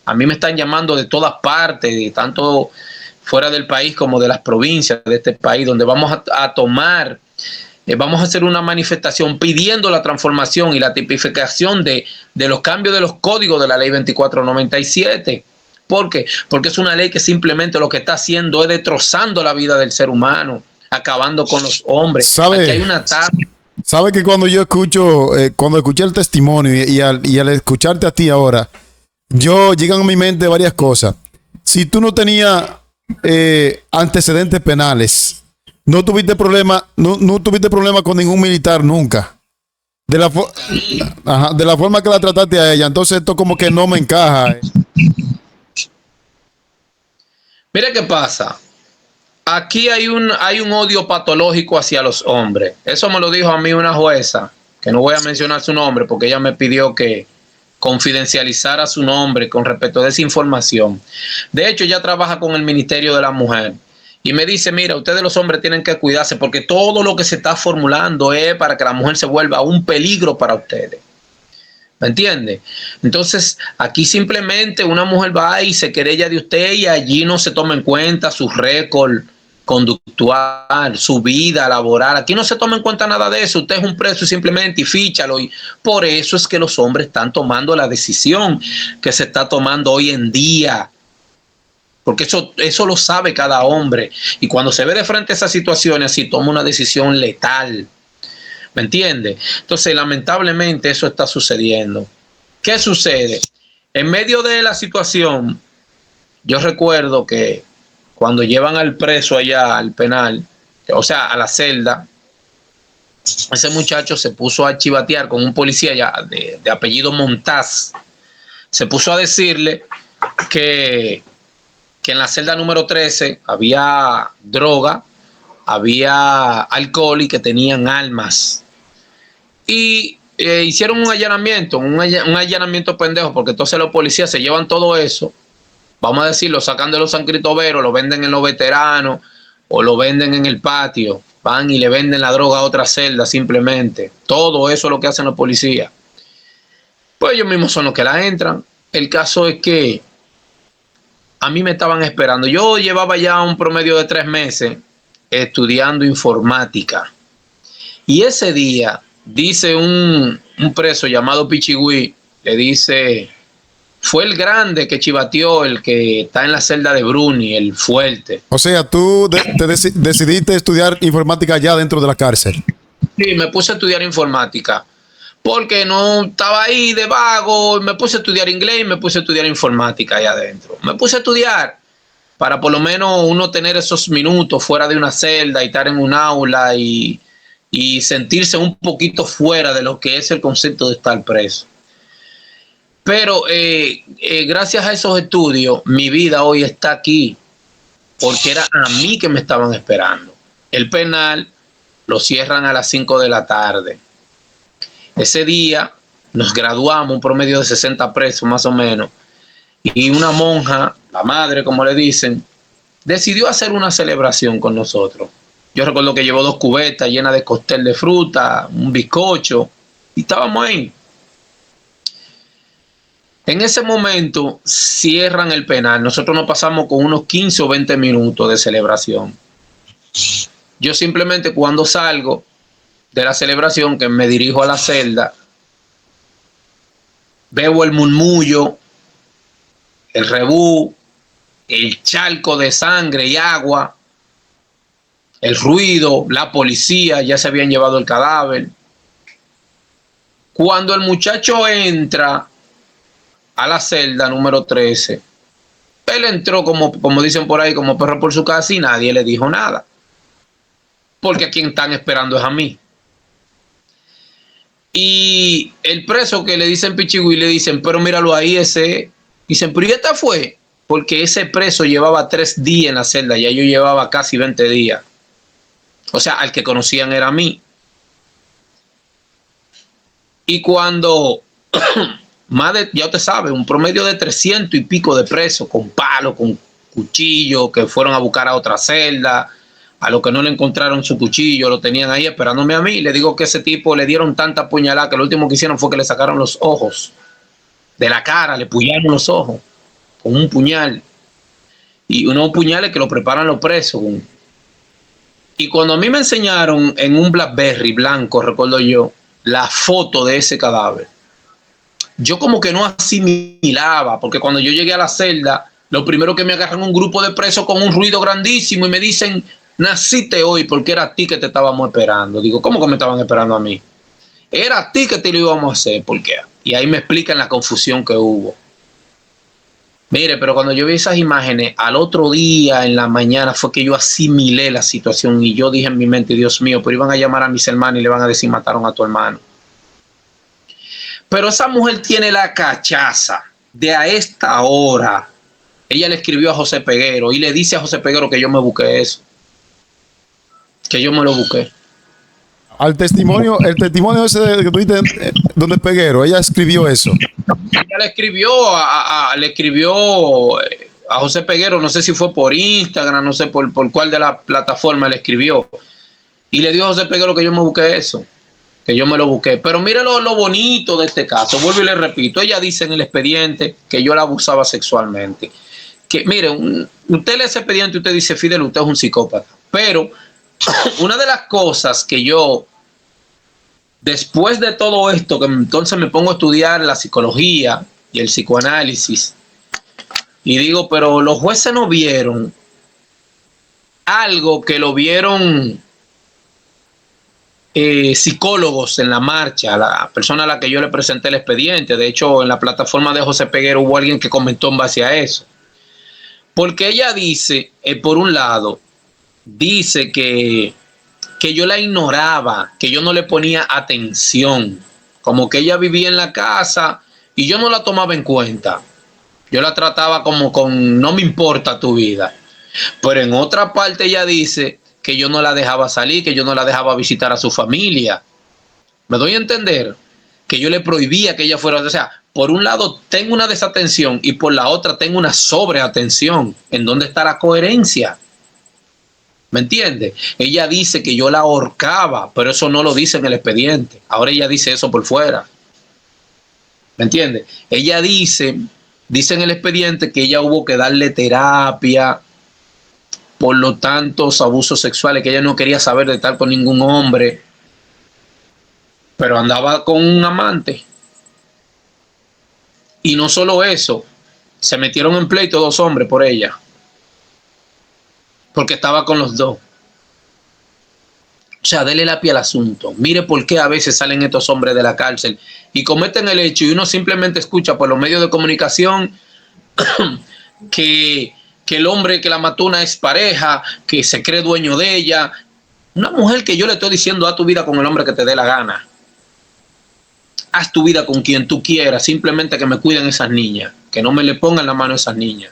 A mí me están llamando de todas partes, tanto fuera del país como de las provincias de este país, donde vamos a tomar, vamos a hacer una manifestación pidiendo la transformación y la tipificación de los cambios de los códigos de la ley 2497. ¿Por qué? Porque es una ley que simplemente lo que está haciendo es destrozando la vida del ser humano, acabando con los hombres. Aquí hay una tabla. ¿Sabe que cuando yo escucho, cuando escuché el testimonio y al escucharte a ti ahora, llegan a mi mente varias cosas? Si tú no tenías antecedentes penales, no tuviste problema con ningún militar nunca. De la forma que la trataste a ella, entonces esto como que no me encaja. Mira qué pasa. Aquí hay un odio patológico hacia los hombres. Eso me lo dijo a mí una jueza, que no voy a mencionar su nombre porque ella me pidió que confidencializara su nombre con respecto a esa información. De hecho, ella trabaja con el Ministerio de la Mujer y me dice, mira, ustedes los hombres tienen que cuidarse porque todo lo que se está formulando es para que la mujer se vuelva un peligro para ustedes. ¿Me entiende? Entonces, aquí simplemente una mujer va y se querella de usted y allí no se toma en cuenta su récord conductual, su vida laboral. Aquí no se toma en cuenta nada de eso. Usted es un preso simplemente y fíchalo. Y por eso es que los hombres están tomando la decisión que se está tomando hoy en día. Porque eso lo sabe cada hombre. Y cuando se ve de frente a esas situaciones, así toma una decisión letal. ¿Me entiende? Entonces, lamentablemente, eso está sucediendo. ¿Qué sucede? En medio de la situación, yo recuerdo que cuando llevan al preso allá al penal, o sea, a la celda, ese muchacho se puso a chivatear con un policía ya de apellido Montaz. Se puso a decirle que en la celda número 13 había droga, había alcohol y que tenían armas. Y hicieron un allanamiento pendejo, porque entonces los policías se llevan todo eso, vamos a decir, lo sacan de los San Cristoberos, lo venden en los veteranos o lo venden en el patio, van y le venden la droga a otra celda simplemente. Todo eso es lo que hacen los policías. Pues ellos mismos son los que la entran. El caso es que a mí me estaban esperando. Yo llevaba ya un promedio de 3 meses estudiando informática. Y ese día dice un preso llamado Pichigüí, le dice, fue el grande que chivateó, el que está en la celda de Bruni, el fuerte. O sea, tú decidiste estudiar informática ya dentro de la cárcel. Sí, me puse a estudiar informática, porque no estaba ahí de vago, me puse a estudiar inglés y me puse a estudiar informática allá adentro. Me puse a estudiar para por lo menos uno tener esos minutos fuera de una celda y estar en un aula y sentirse un poquito fuera de lo que es el concepto de estar preso. Pero gracias a esos estudios, mi vida hoy está aquí, porque era a mí que me estaban esperando. El penal lo cierran a las 5 de la tarde. Ese día nos graduamos, un promedio de 60 presos más o menos, y una monja, la madre como le dicen, decidió hacer una celebración con nosotros. Yo recuerdo que llevó 2 cubetas llenas de cóctel de fruta, un bizcocho, y estábamos ahí. En ese momento cierran el penal. Nosotros nos pasamos con unos 15 o 20 minutos de celebración. Yo simplemente cuando salgo de la celebración, que me dirijo a la celda, veo el murmullo, el rebú, el charco de sangre y agua, el ruido, la policía, ya se habían llevado el cadáver. Cuando el muchacho entra a la celda número 13, él entró como dicen por ahí, como perro por su casa y nadie le dijo nada. Porque a quien están esperando es a mí. Y el preso que le dicen Pichigüí, le dicen, pero míralo ahí ese. Dicen, pero ¿y esta fue? Porque ese preso llevaba 3 días en la celda, ya yo llevaba casi 20 días. O sea, al que conocían era a mí. Y cuando, ya usted sabe, un promedio de 300 y pico de presos, con palos, con cuchillos, que fueron a buscar a otra celda, a los que no le encontraron su cuchillo, lo tenían ahí esperándome a mí. Le digo que ese tipo le dieron tanta puñalada que lo último que hicieron fue que le sacaron los ojos de la cara, le puñaron los ojos con un puñal. Y unos puñales que lo preparan los presos. Y cuando a mí me enseñaron en un BlackBerry blanco, recuerdo yo, la foto de ese cadáver, yo como que no asimilaba, porque cuando yo llegué a la celda, lo primero que me agarran un grupo de presos con un ruido grandísimo y me dicen, naciste hoy porque era a ti que te estábamos esperando. Digo, ¿cómo que me estaban esperando a mí? Era a ti que te lo íbamos a hacer, ¿por qué? Y ahí me explican la confusión que hubo. Mire, pero cuando yo vi esas imágenes, al otro día, en la mañana, fue que yo asimilé la situación y yo dije en mi mente, Dios mío, pero iban a llamar a mis hermanos y le van a decir, mataron a tu hermano. Pero esa mujer tiene la cachaza de a esta hora. Ella le escribió a José Peguero y le dice a José Peguero que yo me busqué eso. Que yo me lo busqué. Al testimonio, el testimonio ese que tú dices, donde Peguero, ella escribió eso. Ella le escribió a José Peguero, no sé si fue por Instagram, no sé por cuál de la plataforma le escribió. Y le dijo a José Peguero que yo me busqué eso. Que yo me lo busqué. Pero mire lo bonito de este caso. Vuelvo y le repito. Ella dice en el expediente que yo la abusaba sexualmente. Que mire, usted lee ese expediente y usted dice, Fidel, usted es un psicópata. Pero una de las cosas que yo, después de todo esto, que entonces me pongo a estudiar la psicología y el psicoanálisis, y digo, pero los jueces no vieron algo que lo vieron psicólogos en la marcha, la persona a la que yo le presenté el expediente. De hecho, en la plataforma de José Peguero hubo alguien que comentó en base a eso. Porque ella dice, por un lado, dice que yo la ignoraba, que yo no le ponía atención, como que ella vivía en la casa y yo no la tomaba en cuenta. Yo la trataba como con no me importa tu vida. Pero en otra parte ella dice que yo no la dejaba salir, que yo no la dejaba visitar a su familia. ¿Me doy a entender? Que yo le prohibía que ella fuera. O sea, por un lado tengo una desatención y por la otra tengo una sobreatención. ¿En dónde está la coherencia? ¿Me entiende? Ella dice que yo la ahorcaba, pero eso no lo dice en el expediente. Ahora ella dice eso por fuera. ¿Me entiende? Ella dice en el expediente que ella hubo que darle terapia por los tantos abusos sexuales, que ella no quería saber de estar con ningún hombre, pero andaba con un amante. Y no solo eso, se metieron en pleito 2 hombres por ella, porque estaba con los 2. O sea, dele lápiz al asunto. Mire por qué a veces salen estos hombres de la cárcel y cometen el hecho y uno simplemente escucha por los medios de comunicación que el hombre que la mató una expareja, que se cree dueño de ella. Una mujer que yo le estoy diciendo, haz tu vida con el hombre que te dé la gana. Haz tu vida con quien tú quieras, simplemente que me cuiden esas niñas, que no me le pongan la mano a esas niñas.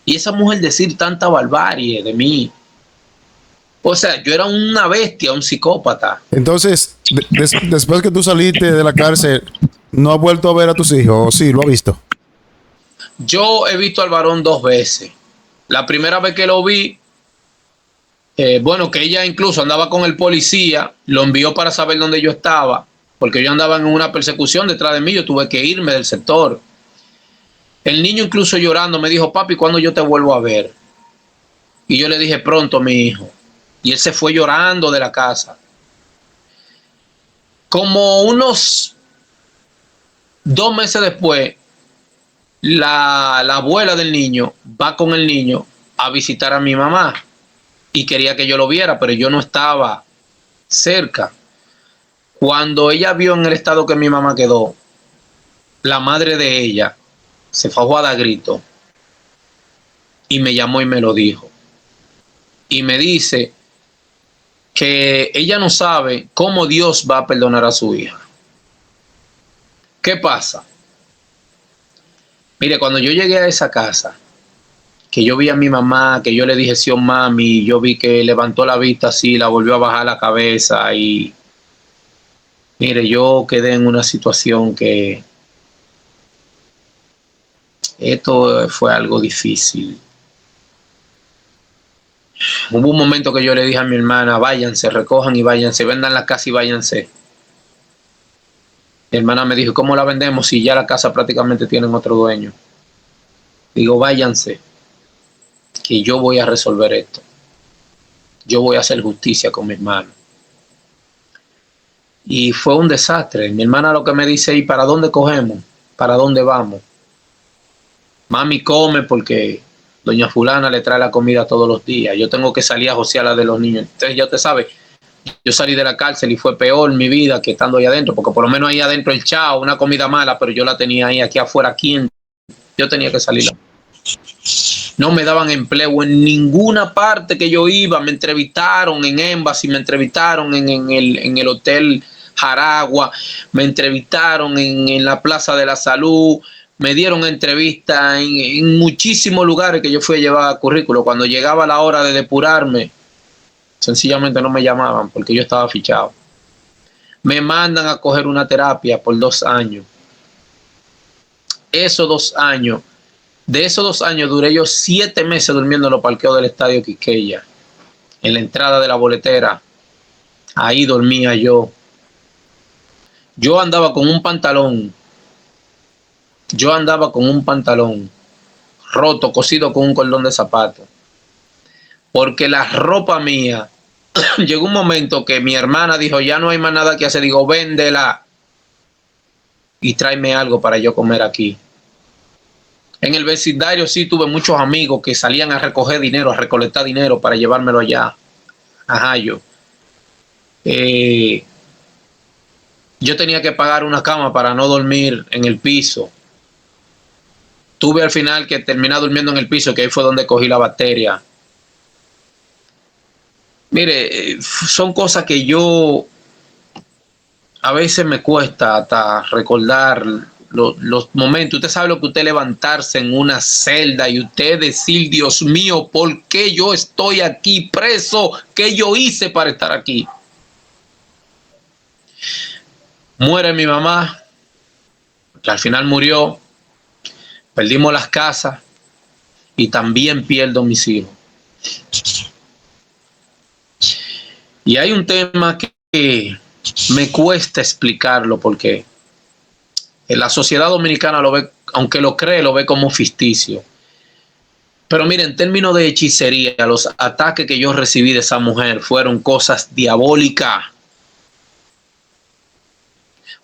Y esa mujer decir tanta barbarie de mí. O sea, yo era una bestia, un psicópata. Entonces, después que tú saliste de la cárcel, ¿no has vuelto a ver a tus hijos? ¿O sí, lo has visto? Yo he visto al varón 2 veces. La primera vez que lo vi, bueno, que ella incluso andaba con el policía, lo envió para saber dónde yo estaba, porque yo andaba en una persecución detrás de mí, yo tuve que irme del sector. El niño incluso llorando me dijo, papi, ¿cuándo yo te vuelvo a ver? Y yo le dije, pronto, mi hijo. Y él se fue llorando de la casa. Como unos 2 meses después, la abuela del niño va con el niño a visitar a mi mamá y quería que yo lo viera, pero yo no estaba cerca. Cuando ella vio en el estado que mi mamá quedó, la madre de ella se fue a dar grito y me llamó y me lo dijo. Y me dice que ella no sabe cómo Dios va a perdonar a su hija. ¿Qué pasa? Mire, cuando yo llegué a esa casa, que yo vi a mi mamá, que yo le dije sí, oh, mami, yo vi que levantó la vista así, la volvió a bajar la cabeza y mire, yo quedé en una situación que esto fue algo difícil. Hubo un momento que yo le dije a mi hermana, váyanse, recojan y váyanse, vendan la casa y váyanse. Mi hermana me dijo, ¿cómo la vendemos si ya la casa prácticamente tienen otro dueño? Digo, váyanse, que yo voy a resolver esto. Yo voy a hacer justicia con mi hermano. Y fue un desastre. Mi hermana lo que me dice, ¿y para dónde cogemos? ¿Para dónde vamos? Mami come porque doña fulana le trae la comida todos los días. Yo tengo que salir a josear la de los niños. Entonces ya te sabes, yo salí de la cárcel y fue peor mi vida que estando ahí adentro, porque por lo menos ahí adentro el chao, una comida mala, pero yo la tenía ahí, aquí afuera, ¿quién? Yo tenía que salir. No me daban empleo en ninguna parte que yo iba. Me entrevistaron en Embassy, me entrevistaron en el Hotel Jaragua, me entrevistaron en la Plaza de la Salud, me dieron entrevistas en muchísimos lugares que yo fui a llevar currículo. Cuando llegaba la hora de depurarme, sencillamente no me llamaban porque yo estaba fichado. Me mandan a coger una terapia por 2 años. Esos 2 años, de esos 2 años duré yo 7 meses durmiendo en los parqueos del Estadio Quisqueya, en la entrada de la boletera. Ahí dormía yo. Yo andaba con un pantalón roto, cosido con un cordón de zapato, porque la ropa mía, llegó un momento que mi hermana dijo, ya no hay más nada que hacer. Digo, véndela y tráeme algo para yo comer aquí. En el vecindario sí tuve muchos amigos que salían a recoger dinero, a recolectar dinero para llevármelo allá a Jayo. Yo tenía que pagar una cama para no dormir en el piso. Tuve al final que terminar durmiendo en el piso, que ahí fue donde cogí la bacteria. Mire, son cosas que yo a veces me cuesta hasta recordar los momentos. Usted sabe lo que usted levantarse en una celda y usted decir, Dios mío, ¿por qué yo estoy aquí preso? ¿Qué yo hice para estar aquí? Muere mi mamá, que al final murió. Perdimos las casas y también pierdo mis hijos. Y hay un tema que me cuesta explicarlo porque la sociedad dominicana lo ve, aunque lo cree, lo ve como ficticio. Pero miren, en términos de hechicería, los ataques que yo recibí de esa mujer fueron cosas diabólicas.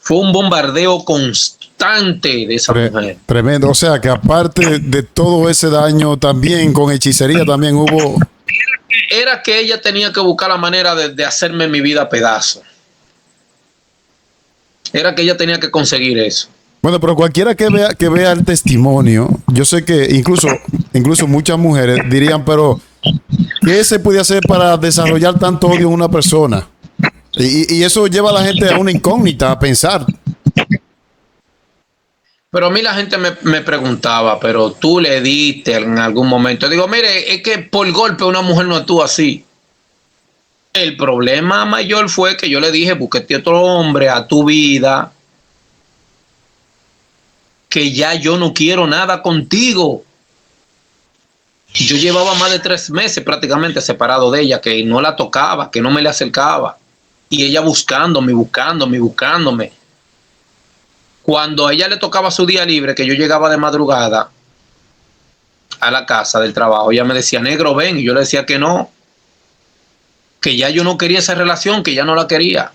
Fue un bombardeo constante de esa mujer. Tremendo. O sea que aparte de todo ese daño, también con hechicería también hubo... Era que ella tenía que buscar la manera de hacerme mi vida a pedazos. Era que ella tenía que conseguir eso. Bueno, pero cualquiera que vea el testimonio, yo sé que incluso muchas mujeres dirían, pero ¿qué se puede hacer para desarrollar tanto odio en una persona? Y eso lleva a la gente a una incógnita, a pensar. Pero a mí la gente me preguntaba, pero tú le diste en algún momento. Digo, mire, es que por golpe una mujer no actúa así. El problema mayor fue que yo le dije, búsquete otro hombre a tu vida, que ya yo no quiero nada contigo. Yo llevaba más de 3 meses prácticamente separado de ella, que no la tocaba, que no me le acercaba. Y ella buscándome. Cuando a ella le tocaba su día libre, que yo llegaba de madrugada a la casa del trabajo, ella me decía, negro, ven. Y yo le decía que no, que ya yo no quería esa relación, que ya no la quería.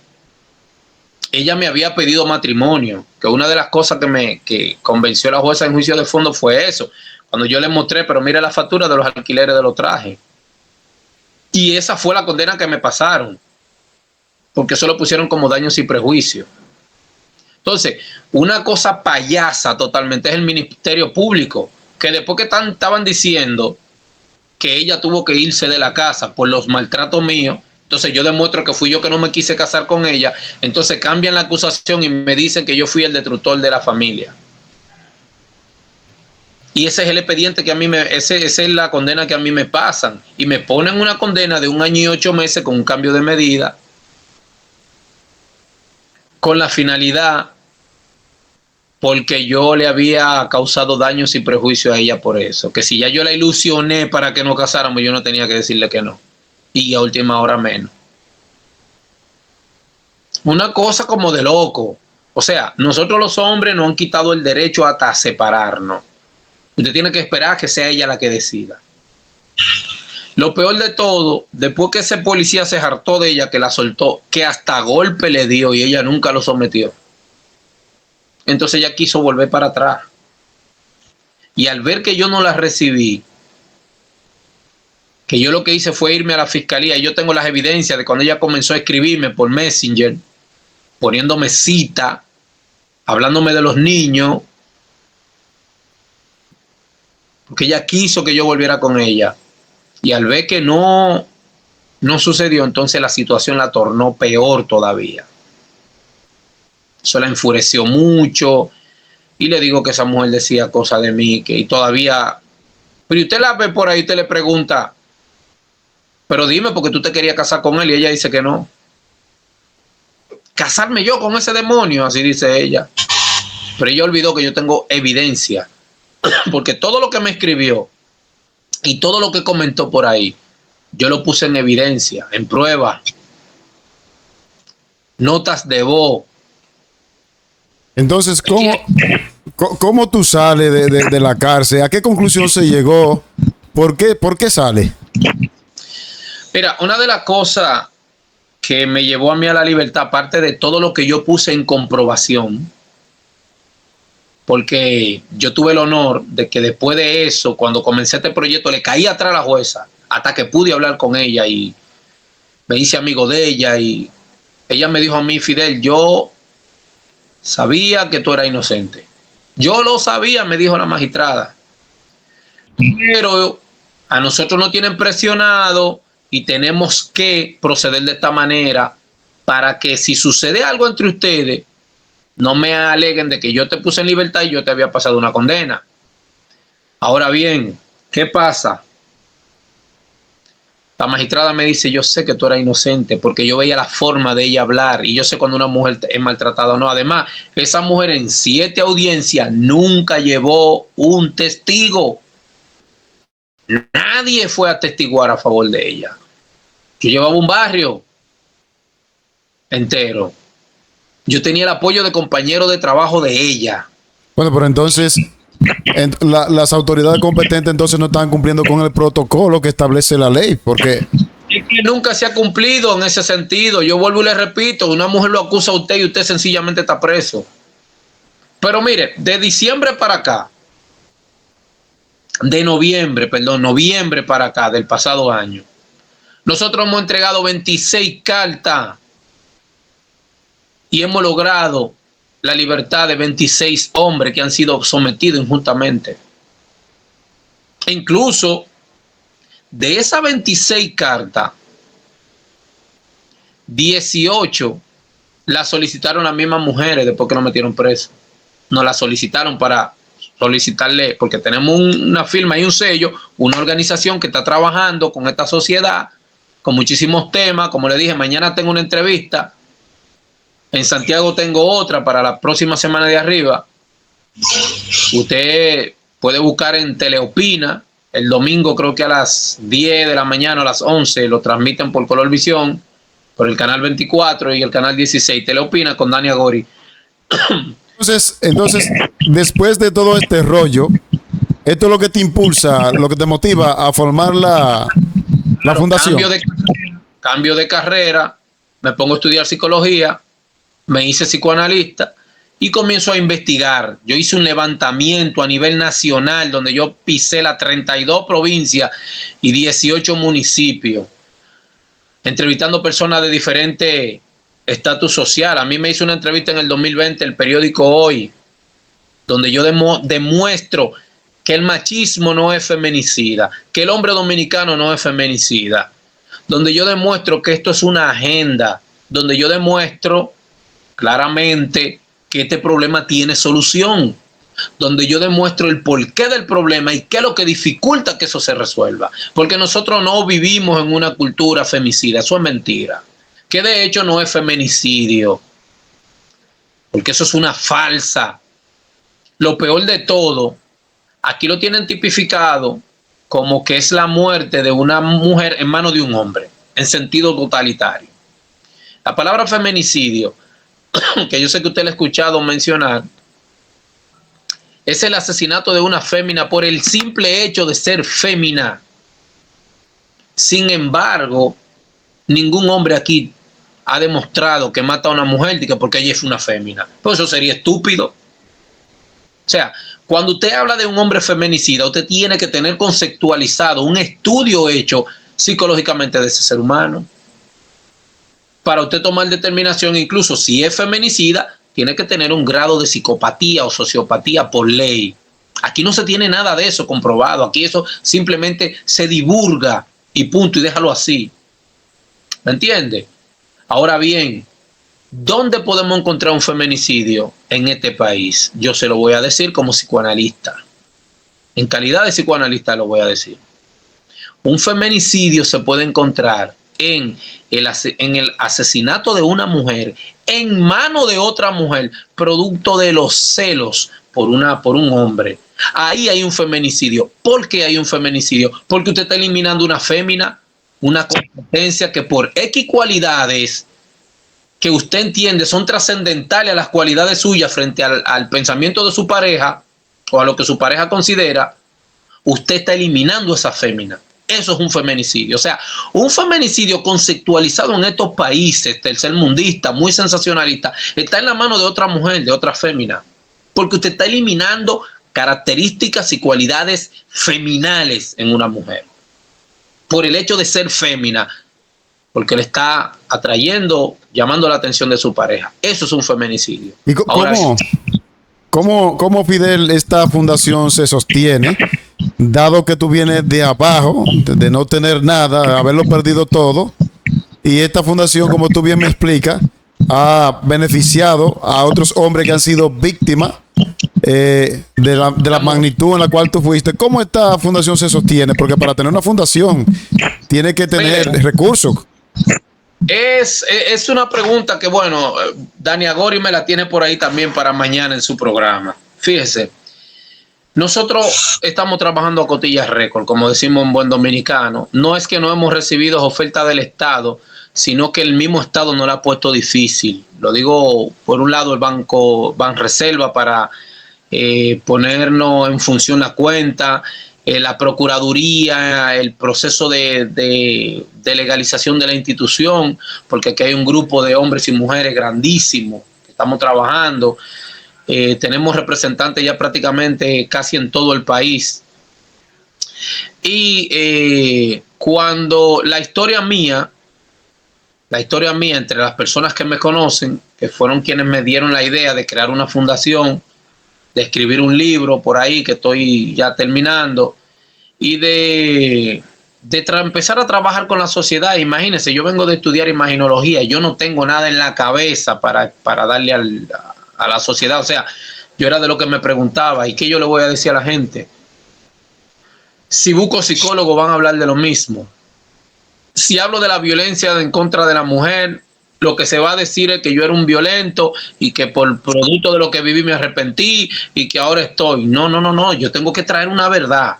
Ella me había pedido matrimonio, que una de las cosas que convenció a la jueza en juicio de fondo fue eso. Cuando yo le mostré, pero mire la factura de los alquileres de los trajes. Y esa fue la condena que me pasaron. porque eso lo pusieron como daños y prejuicios. Entonces, una cosa payasa totalmente es el Ministerio Público, que después que estaban diciendo que ella tuvo que irse de la casa por los maltratos míos, entonces yo demuestro que fui yo que no me quise casar con ella, entonces cambian la acusación y me dicen que yo fui el destructor de la familia. Y ese es el expediente que a mí esa es la condena que a mí me pasan. Y me ponen una condena de 1 año y 8 meses con un cambio de medida, con la finalidad, porque yo le había causado daños y prejuicios a ella por eso. Que si ya yo la ilusioné para que nos casáramos, yo no tenía que decirle que no. Y a última hora menos. Una cosa como de loco. O sea, nosotros los hombres nos han quitado el derecho hasta separarnos. Usted tiene que esperar que sea ella la que decida. Lo peor de todo, después que ese policía se hartó de ella, que la soltó, que hasta golpe le dio y ella nunca lo sometió. Entonces ella quiso volver para atrás. Y al ver que yo no la recibí, que yo lo que hice fue irme a la fiscalía, y yo tengo las evidencias de cuando ella comenzó a escribirme por Messenger, poniéndome cita, hablándome de los niños, porque ella quiso que yo volviera con ella. Y al ver que no sucedió, entonces la situación la tornó peor todavía. Eso la enfureció mucho. Y le digo que esa mujer decía cosas de mí, y todavía... Pero usted la ve por ahí, usted le pregunta, pero dime, porque tú te querías casar con él, y ella dice que no. Casarme yo con ese demonio, así dice ella. Pero ella olvidó que yo tengo evidencia. Porque todo lo que me escribió y todo lo que comentó por ahí, yo lo puse en evidencia, en prueba. Notas de voz. Entonces, ¿cómo tú sales de la cárcel? ¿A qué conclusión se llegó? ¿Por qué sale? Mira, una de las cosas que me llevó a mí a la libertad, aparte de todo lo que yo puse en comprobación, porque yo tuve el honor de que después de eso, cuando comencé este proyecto, le caí atrás a la jueza hasta que pude hablar con ella y me hice amigo de ella, y ella me dijo a mí: Fidel, yo sabía que tú eras inocente. Yo lo sabía, me dijo la magistrada. Pero a nosotros nos tienen presionado y tenemos que proceder de esta manera para que si sucede algo entre ustedes, no me aleguen de que yo te puse en libertad y yo te había pasado una condena. Ahora bien, ¿qué pasa? La magistrada me dice: yo sé que tú eras inocente, porque yo veía la forma de ella hablar y yo sé cuando una mujer es maltratada o no. Además, esa mujer en 7 audiencias nunca llevó un testigo. Nadie fue a atestiguar a favor de ella. Yo llevaba un barrio entero. Yo tenía el apoyo de compañeros de trabajo de ella. Bueno, pero entonces las autoridades competentes entonces no están cumpliendo con el protocolo que establece la ley, porque nunca se ha cumplido en ese sentido. Yo vuelvo y le repito, una mujer lo acusa a usted y usted sencillamente está preso. Pero mire, de diciembre para acá, noviembre para acá del pasado año, nosotros hemos entregado 26 cartas y hemos logrado la libertad de 26 hombres que han sido sometidos injustamente. E incluso de esas 26 cartas, 18 las solicitaron las mismas mujeres después que nos metieron presos. Nos las solicitaron para solicitarle, porque tenemos una firma y un sello, una organización que está trabajando con esta sociedad, con muchísimos temas. Como le dije, mañana tengo una entrevista. En Santiago tengo otra para la próxima semana de arriba. Usted puede buscar en Teleopina. El domingo creo que a las 10 de la mañana, a las 11, lo transmiten por Colorvisión, por el canal 24 y el canal 16. Teleopina con Dani Agori. Entonces, después de todo este rollo, esto es lo que te impulsa, lo que te motiva a formar la fundación. Cambio de carrera, me pongo a estudiar psicología, me hice psicoanalista y comienzo a investigar. Yo hice un levantamiento a nivel nacional donde yo pisé las 32 provincias y 18 municipios, entrevistando personas de diferentes estatus social. A mí me hizo una entrevista en el 2020 el periódico Hoy, donde yo demuestro que el machismo no es feminicida, que el hombre dominicano no es feminicida, donde yo demuestro que esto es una agenda, donde yo demuestro claramente que este problema tiene solución, donde yo demuestro el porqué del problema y qué es lo que dificulta que eso se resuelva. Porque nosotros no vivimos en una cultura femicida, eso es mentira. Que de hecho no es feminicidio, porque eso es una falsa. Lo peor de todo, aquí lo tienen tipificado como que es la muerte de una mujer en manos de un hombre, en sentido totalitario. La palabra feminicidio, que yo sé que usted la ha escuchado mencionar, es el asesinato de una fémina por el simple hecho de ser fémina. Sin embargo, ningún hombre aquí ha demostrado que mata a una mujer porque ella es una fémina. Pues eso sería estúpido. O sea, cuando usted habla de un hombre feminicida, usted tiene que tener conceptualizado un estudio hecho psicológicamente de ese ser humano. Para usted tomar determinación, incluso si es feminicida, tiene que tener un grado de psicopatía o sociopatía por ley. Aquí no se tiene nada de eso comprobado. Aquí eso simplemente se divulga y punto, y déjalo así. ¿Me entiende? Ahora bien, ¿dónde podemos encontrar un feminicidio en este país? Yo se lo voy a decir como psicoanalista. En calidad de psicoanalista lo voy a decir. Un feminicidio se puede encontrar en el asesinato de una mujer en mano de otra mujer, producto de los celos por un hombre. Ahí hay un feminicidio. ¿Por qué hay un feminicidio? Porque usted está eliminando una fémina, una competencia que por X cualidades que usted entiende son trascendentales a las cualidades suyas frente al pensamiento de su pareja o a lo que su pareja considera, usted está eliminando esa fémina. Eso es un feminicidio. O sea, un feminicidio conceptualizado en estos países tercermundistas, muy sensacionalistas, está en la mano de otra mujer, de otra fémina. Porque usted está eliminando características y cualidades feminales en una mujer. Por el hecho de ser fémina, porque le está atrayendo, llamando la atención de su pareja. Eso es un feminicidio. ¿Y cómo, Fidel, esta fundación se sostiene? Dado que tú vienes de abajo, de no tener nada, haberlo perdido todo, y esta fundación, como tú bien me explicas, ha beneficiado a otros hombres que han sido víctimas de la magnitud en la cual tú fuiste. ¿Cómo esta fundación se sostiene? Porque para tener una fundación tiene que tener recursos. Es una pregunta que, bueno, Dani Agori me la tiene por ahí también para mañana en su programa. Fíjese. Nosotros estamos trabajando a cotillas récord, como decimos en buen dominicano. No es que no hemos recibido ofertas del Estado, sino que el mismo Estado nos la ha puesto difícil. Lo digo, por un lado, el Banco Banreserva para ponernos en función la cuenta, la Procuraduría, el proceso de legalización de la institución, porque aquí hay un grupo de hombres y mujeres grandísimo que estamos trabajando. Tenemos representantes ya prácticamente casi en todo el país. Y cuando la historia mía, entre las personas que me conocen, que fueron quienes me dieron la idea de crear una fundación, de escribir un libro por ahí que estoy ya terminando, y de empezar a trabajar con la sociedad. Imagínense, yo vengo de estudiar imaginología, yo no tengo nada en la cabeza para darle a la sociedad. O sea, yo era de lo que me preguntaba, ¿y qué yo le voy a decir a la gente? Si busco psicólogos van a hablar de lo mismo. Si hablo de la violencia en contra de la mujer, lo que se va a decir es que yo era un violento y que por producto de lo que viví me arrepentí y que ahora estoy. No, yo tengo que traer una verdad.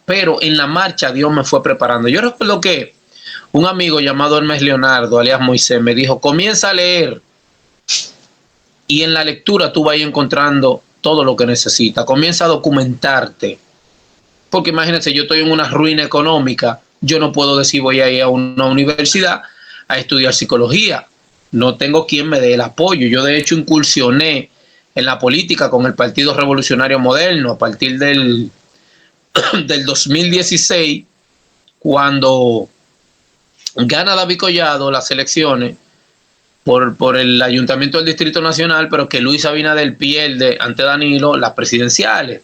Pero en la marcha Dios me fue preparando. Yo recuerdo que un amigo llamado Hermes Leonardo, alias Moisés, me dijo, comienza a leer. Y en la lectura tú vas encontrando todo lo que necesitas. Comienza a documentarte. Porque imagínense, yo estoy en una ruina económica. Yo no puedo decir voy a ir a una universidad a estudiar psicología. No tengo quien me dé el apoyo. Yo de hecho incursioné en la política con el Partido Revolucionario Moderno a partir del 2016, cuando gana David Collado las elecciones. por el Ayuntamiento del Distrito Nacional, pero que Luis Abinader pierde ante Danilo las presidenciales.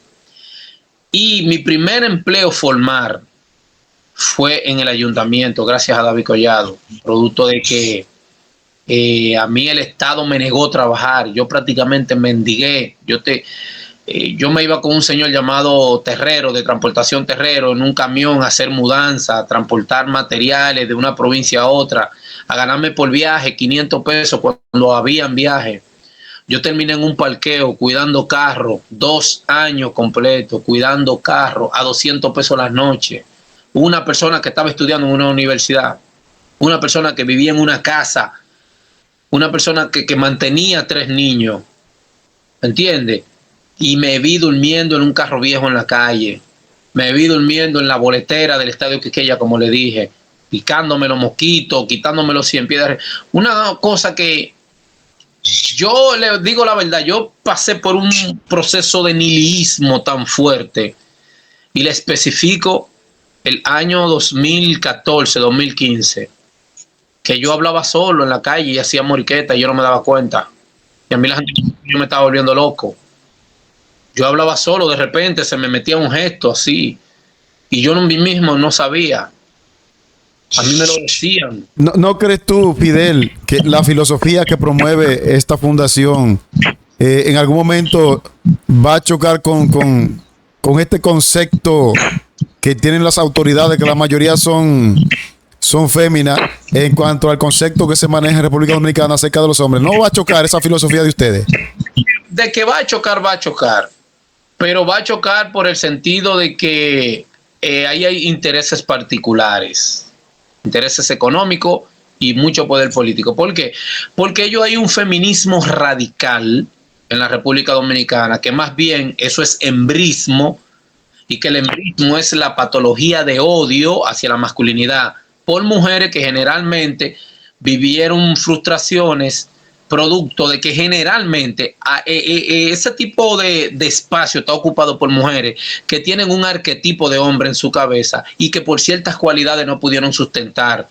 Y mi primer empleo formal fue en el ayuntamiento, gracias a David Collado, producto de que a mí el Estado me negó trabajar. Yo prácticamente mendigué. Yo me iba con un señor llamado Terrero, de transportación Terrero, en un camión a hacer mudanza, a transportar materiales de una provincia a otra, a ganarme por viaje 500 pesos cuando habían viaje. Yo terminé en un parqueo cuidando carros, 2 años completos, cuidando carros a 200 pesos las noches. Una persona que estaba estudiando en una universidad, una persona que vivía en una casa, una persona que mantenía 3 niños, ¿entiendes? Y me vi durmiendo en un carro viejo en la calle, me vi durmiendo en la boletera del Estadio Quisqueya, como le dije, picándome los mosquitos, quitándome los 100 pies. Una cosa que yo le digo la verdad, yo pasé por un proceso de nihilismo tan fuerte, y le especifico el año 2014, 2015, que yo hablaba solo en la calle y hacía moriqueta y yo no me daba cuenta. Y a mí la gente, yo me estaba volviendo loco. Yo hablaba solo, de repente se me metía un gesto así, y yo mí mismo no sabía. A mí me lo decían. ¿No crees tú, Fidel, que la filosofía que promueve esta fundación en algún momento va a chocar con este concepto que tienen las autoridades, que la mayoría son féminas, en cuanto al concepto que se maneja en República Dominicana acerca de los hombres? ¿No va a chocar esa filosofía de ustedes? De que va a chocar, pero va a chocar por el sentido de que ahí hay intereses particulares, intereses económicos y mucho poder político. ¿Por qué? Porque hay un feminismo radical en la República Dominicana, que más bien eso es embrismo, y que el embrismo es la patología de odio hacia la masculinidad por mujeres que generalmente vivieron frustraciones producto de que generalmente ese tipo de espacio está ocupado por mujeres que tienen un arquetipo de hombre en su cabeza y que por ciertas cualidades no pudieron sustentar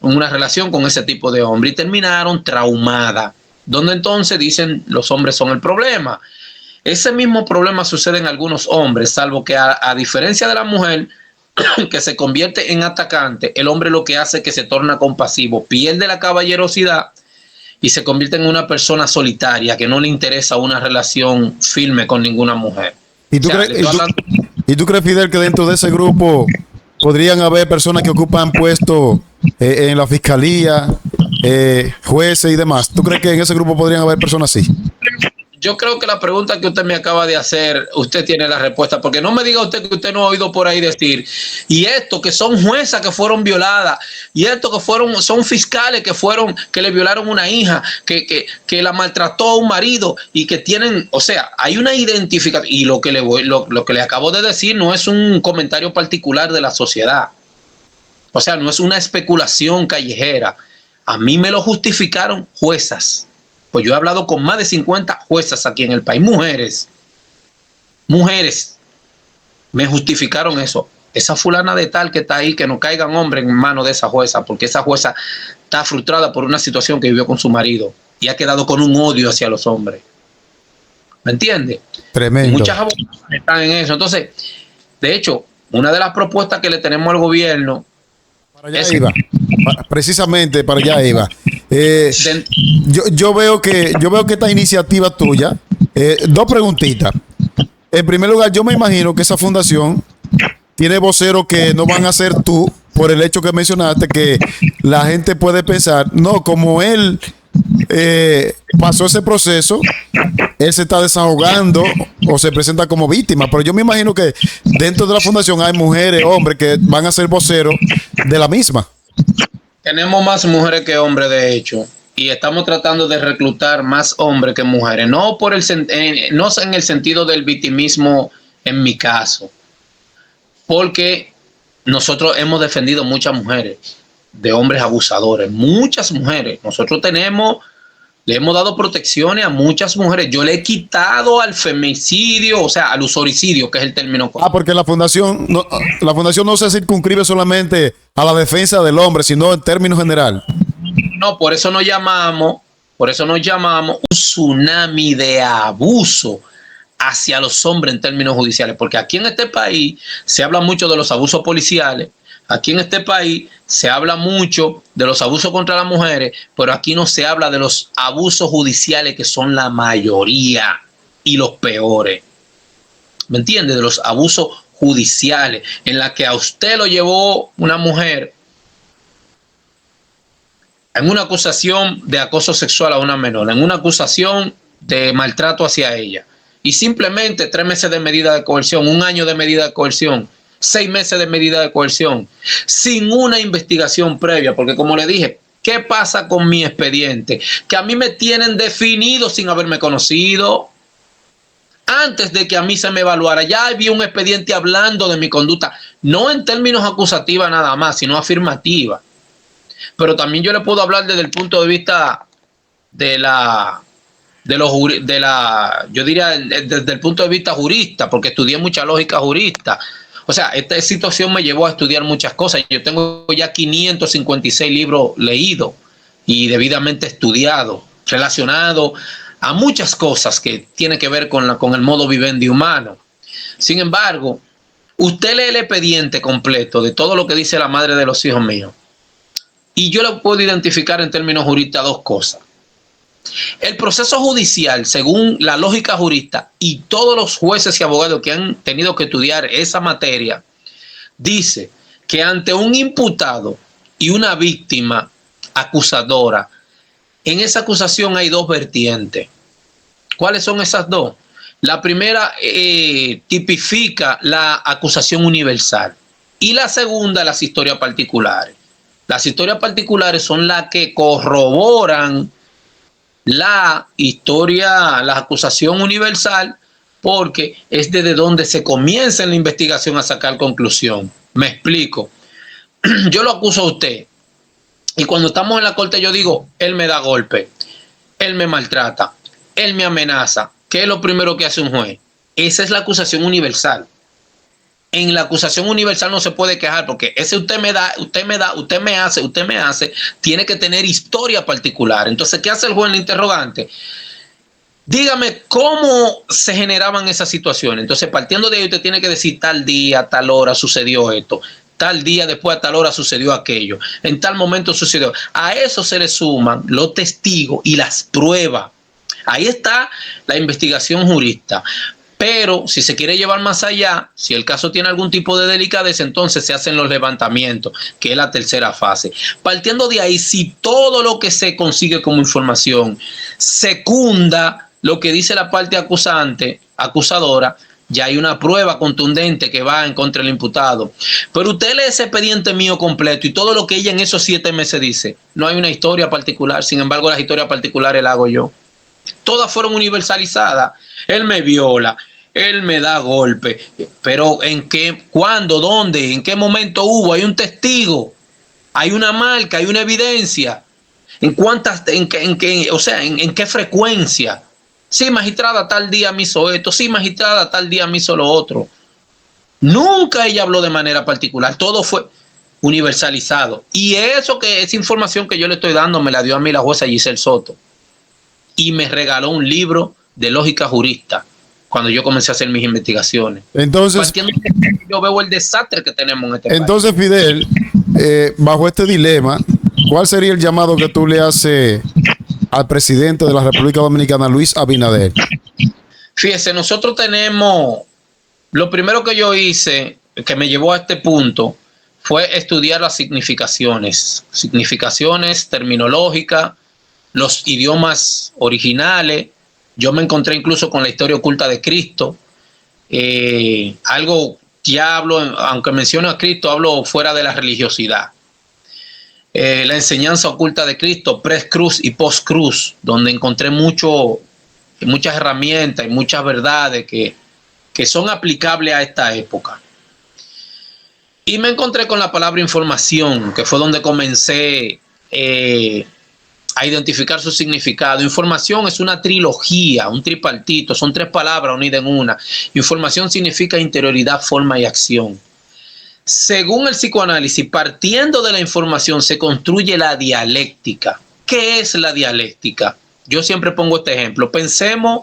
una relación con ese tipo de hombre y terminaron traumadas, donde entonces dicen los hombres son el problema. Ese mismo problema sucede en algunos hombres, salvo que a diferencia de la mujer que se convierte en atacante, el hombre lo que hace es que se torna compasivo, pierde la caballerosidad y se convierte en una persona solitaria que no le interesa una relación firme con ninguna mujer. ¿Y tú crees, Fidel, que dentro de ese grupo podrían haber personas que ocupan puestos en la fiscalía, jueces y demás? ¿Tú crees que en ese grupo podrían haber personas así? Yo creo que la pregunta que usted me acaba de hacer, usted tiene la respuesta, porque no me diga usted que usted no ha oído por ahí decir, y esto que son juezas que fueron violadas, y esto que son fiscales que le violaron una hija, que la maltrató a un marido, y que tienen, o sea, hay una identificación, y lo que le acabo de decir no es un comentario particular de la sociedad, o sea, no es una especulación callejera. A mí me lo justificaron juezas. Pues yo he hablado con más de 50 juezas aquí en el país, mujeres me justificaron eso. Esa fulana de tal que está ahí, que no caigan hombres en manos de esa jueza, porque esa jueza está frustrada por una situación que vivió con su marido y ha quedado con un odio hacia los hombres. ¿Me entiende? Tremendo. Y muchas abogadas están en eso. Entonces, de hecho, una de las propuestas que le tenemos al gobierno precisamente para allá iba. Yo veo que esta iniciativa tuya, 2 preguntitas. En primer lugar, yo me imagino que esa fundación tiene voceros que no van a ser tú, por el hecho que mencionaste, que la gente puede pensar, no, como él pasó ese proceso, él se está desahogando o se presenta como víctima. Pero yo me imagino que dentro de la fundación hay mujeres, hombres que van a ser voceros de la misma. Tenemos más mujeres que hombres, de hecho, y estamos tratando de reclutar más hombres que mujeres, no en el sentido del victimismo en mi caso, porque nosotros hemos defendido muchas mujeres de hombres abusadores, muchas mujeres. Nosotros le hemos dado protecciones a muchas mujeres. Yo le he quitado al femicidio, o sea, al usoricidio, que es el término correcto. Porque la fundación no se circunscribe solamente a la defensa del hombre, sino en términos general. No, por eso nos llamamos Por eso nos llamamos un tsunami de abuso hacia los hombres en términos judiciales, porque aquí en este país se habla mucho de los abusos policiales, aquí en este país se habla mucho de los abusos contra las mujeres, pero aquí no se habla de los abusos judiciales, que son la mayoría y los peores. ¿Me entiende? De los abusos judiciales, en la que a usted lo llevó una mujer en una acusación de acoso sexual a una menor, en una acusación de maltrato hacia ella, y simplemente 3 meses de medida de coerción, 1 año de medida de coerción, 6 meses de medida de coerción, sin una investigación previa, porque como le dije, ¿qué pasa con mi expediente? Que a mí me tienen definido sin haberme conocido. Antes de que a mí se me evaluara, ya había un expediente hablando de mi conducta, no en términos acusativos nada más, sino afirmativa. Pero también yo le puedo hablar desde el punto de vista yo diría desde el punto de vista jurista, porque estudié mucha lógica jurista. O sea, esta situación me llevó a estudiar muchas cosas. Yo tengo ya 556 libros leídos y debidamente estudiados, relacionados a muchas cosas que tienen que ver con el modo vivendi humano. Sin embargo, usted lee el expediente completo de todo lo que dice la madre de los hijos míos, y yo le puedo identificar en términos juristas 2 cosas. El proceso judicial, según la lógica jurista y todos los jueces y abogados que han tenido que estudiar esa materia, dice que ante un imputado y una víctima acusadora, en esa acusación hay 2 vertientes. ¿Cuáles son esas 2? La primera tipifica la acusación universal, y la segunda, las historias particulares. Las historias particulares son las que corroboran la acusación universal, porque es desde donde se comienza en la investigación a sacar conclusión. Me explico. Yo lo acuso a usted, y cuando estamos en la corte yo digo, él me da golpe, él me maltrata, él me amenaza. ¿Qué es lo primero que hace un juez? Esa es la acusación universal. En la acusación universal no se puede quejar, porque ese usted me hace, tiene que tener historia particular. Entonces, ¿qué hace el juez en el interrogante? Dígame cómo se generaban esas situaciones. Entonces, partiendo de ahí, usted tiene que decir tal día, tal hora sucedió esto, tal día después a tal hora sucedió aquello, en tal momento sucedió. A eso se le suman los testigos y las pruebas. Ahí está la investigación jurista. Pero si se quiere llevar más allá, si el caso tiene algún tipo de delicadeza, entonces se hacen los levantamientos, que es la tercera fase. Partiendo de ahí, si todo lo que se consigue como información secunda lo que dice la parte acusadora, ya hay una prueba contundente que va en contra del imputado. Pero usted lee ese expediente mío completo y todo lo que ella en esos 7 meses dice, no hay una historia particular. Sin embargo, las historias particulares las hago yo. Todas fueron universalizadas. Él me viola, él me da golpe, pero ¿en qué, cuándo, dónde, en qué momento hubo? Hay un testigo, hay una marca, hay una evidencia. ¿En cuántas, en qué frecuencia? Sí, magistrada, tal día me hizo esto. Sí, magistrada, tal día me hizo lo otro. Nunca ella habló de manera particular. Todo fue universalizado. Y esa información que yo le estoy dando me la dio a mí la jueza Giselle Soto. Y me regaló un libro de lógica jurista cuando yo comencé a hacer mis investigaciones. Entonces, yo veo el desastre que tenemos en este país. Entonces, Fidel, bajo este dilema, ¿cuál sería el llamado que tú le haces al presidente de la República Dominicana, Luis Abinader? Fíjese, nosotros tenemos, lo primero que yo hice, que me llevó a este punto, fue estudiar las significaciones terminológicas, los idiomas originales. Yo me encontré incluso con la historia oculta de Cristo. Algo ya hablo, aunque menciono a Cristo, hablo fuera de la religiosidad. La enseñanza oculta de Cristo, pre-cruz y post-cruz, donde encontré muchas herramientas y muchas verdades que son aplicables a esta época. Y me encontré con la palabra información, que fue donde comencé a identificar su significado. Información es una trilogía, un tripartito, son 3 palabras unidas en una. Información significa interioridad, forma y acción. Según el psicoanálisis, partiendo de la información se construye la dialéctica. ¿Qué es la dialéctica? yo siempre pongo este ejemplo. Pensemos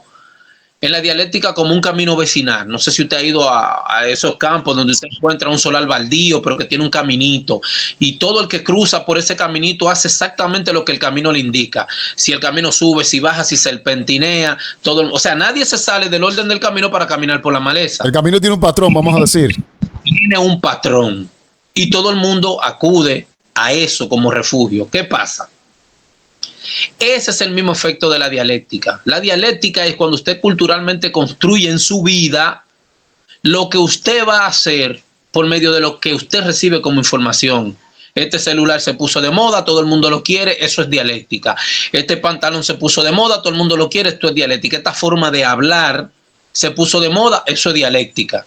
en la dialéctica como un camino vecinal. No sé si usted ha ido a esos campos donde usted encuentra un solar baldío, pero que tiene un caminito. Y todo el que cruza por ese caminito hace exactamente lo que el camino le indica. Si el camino sube, si baja, si serpentinea. Todo, o sea, nadie se sale del orden del camino para caminar por la maleza. El camino tiene un patrón, vamos a decir. Tiene un patrón. Y todo el mundo acude a eso como refugio. ¿Qué pasa? Ese es el mismo efecto de la dialéctica. La dialéctica es cuando usted culturalmente construye en su vida lo que usted va a hacer por medio de lo que usted recibe como información. Este celular se puso de moda, todo el mundo lo quiere, eso es dialéctica. Este pantalón se puso de moda, todo el mundo lo quiere, esto es dialéctica. Esta forma de hablar se puso de moda, eso es dialéctica.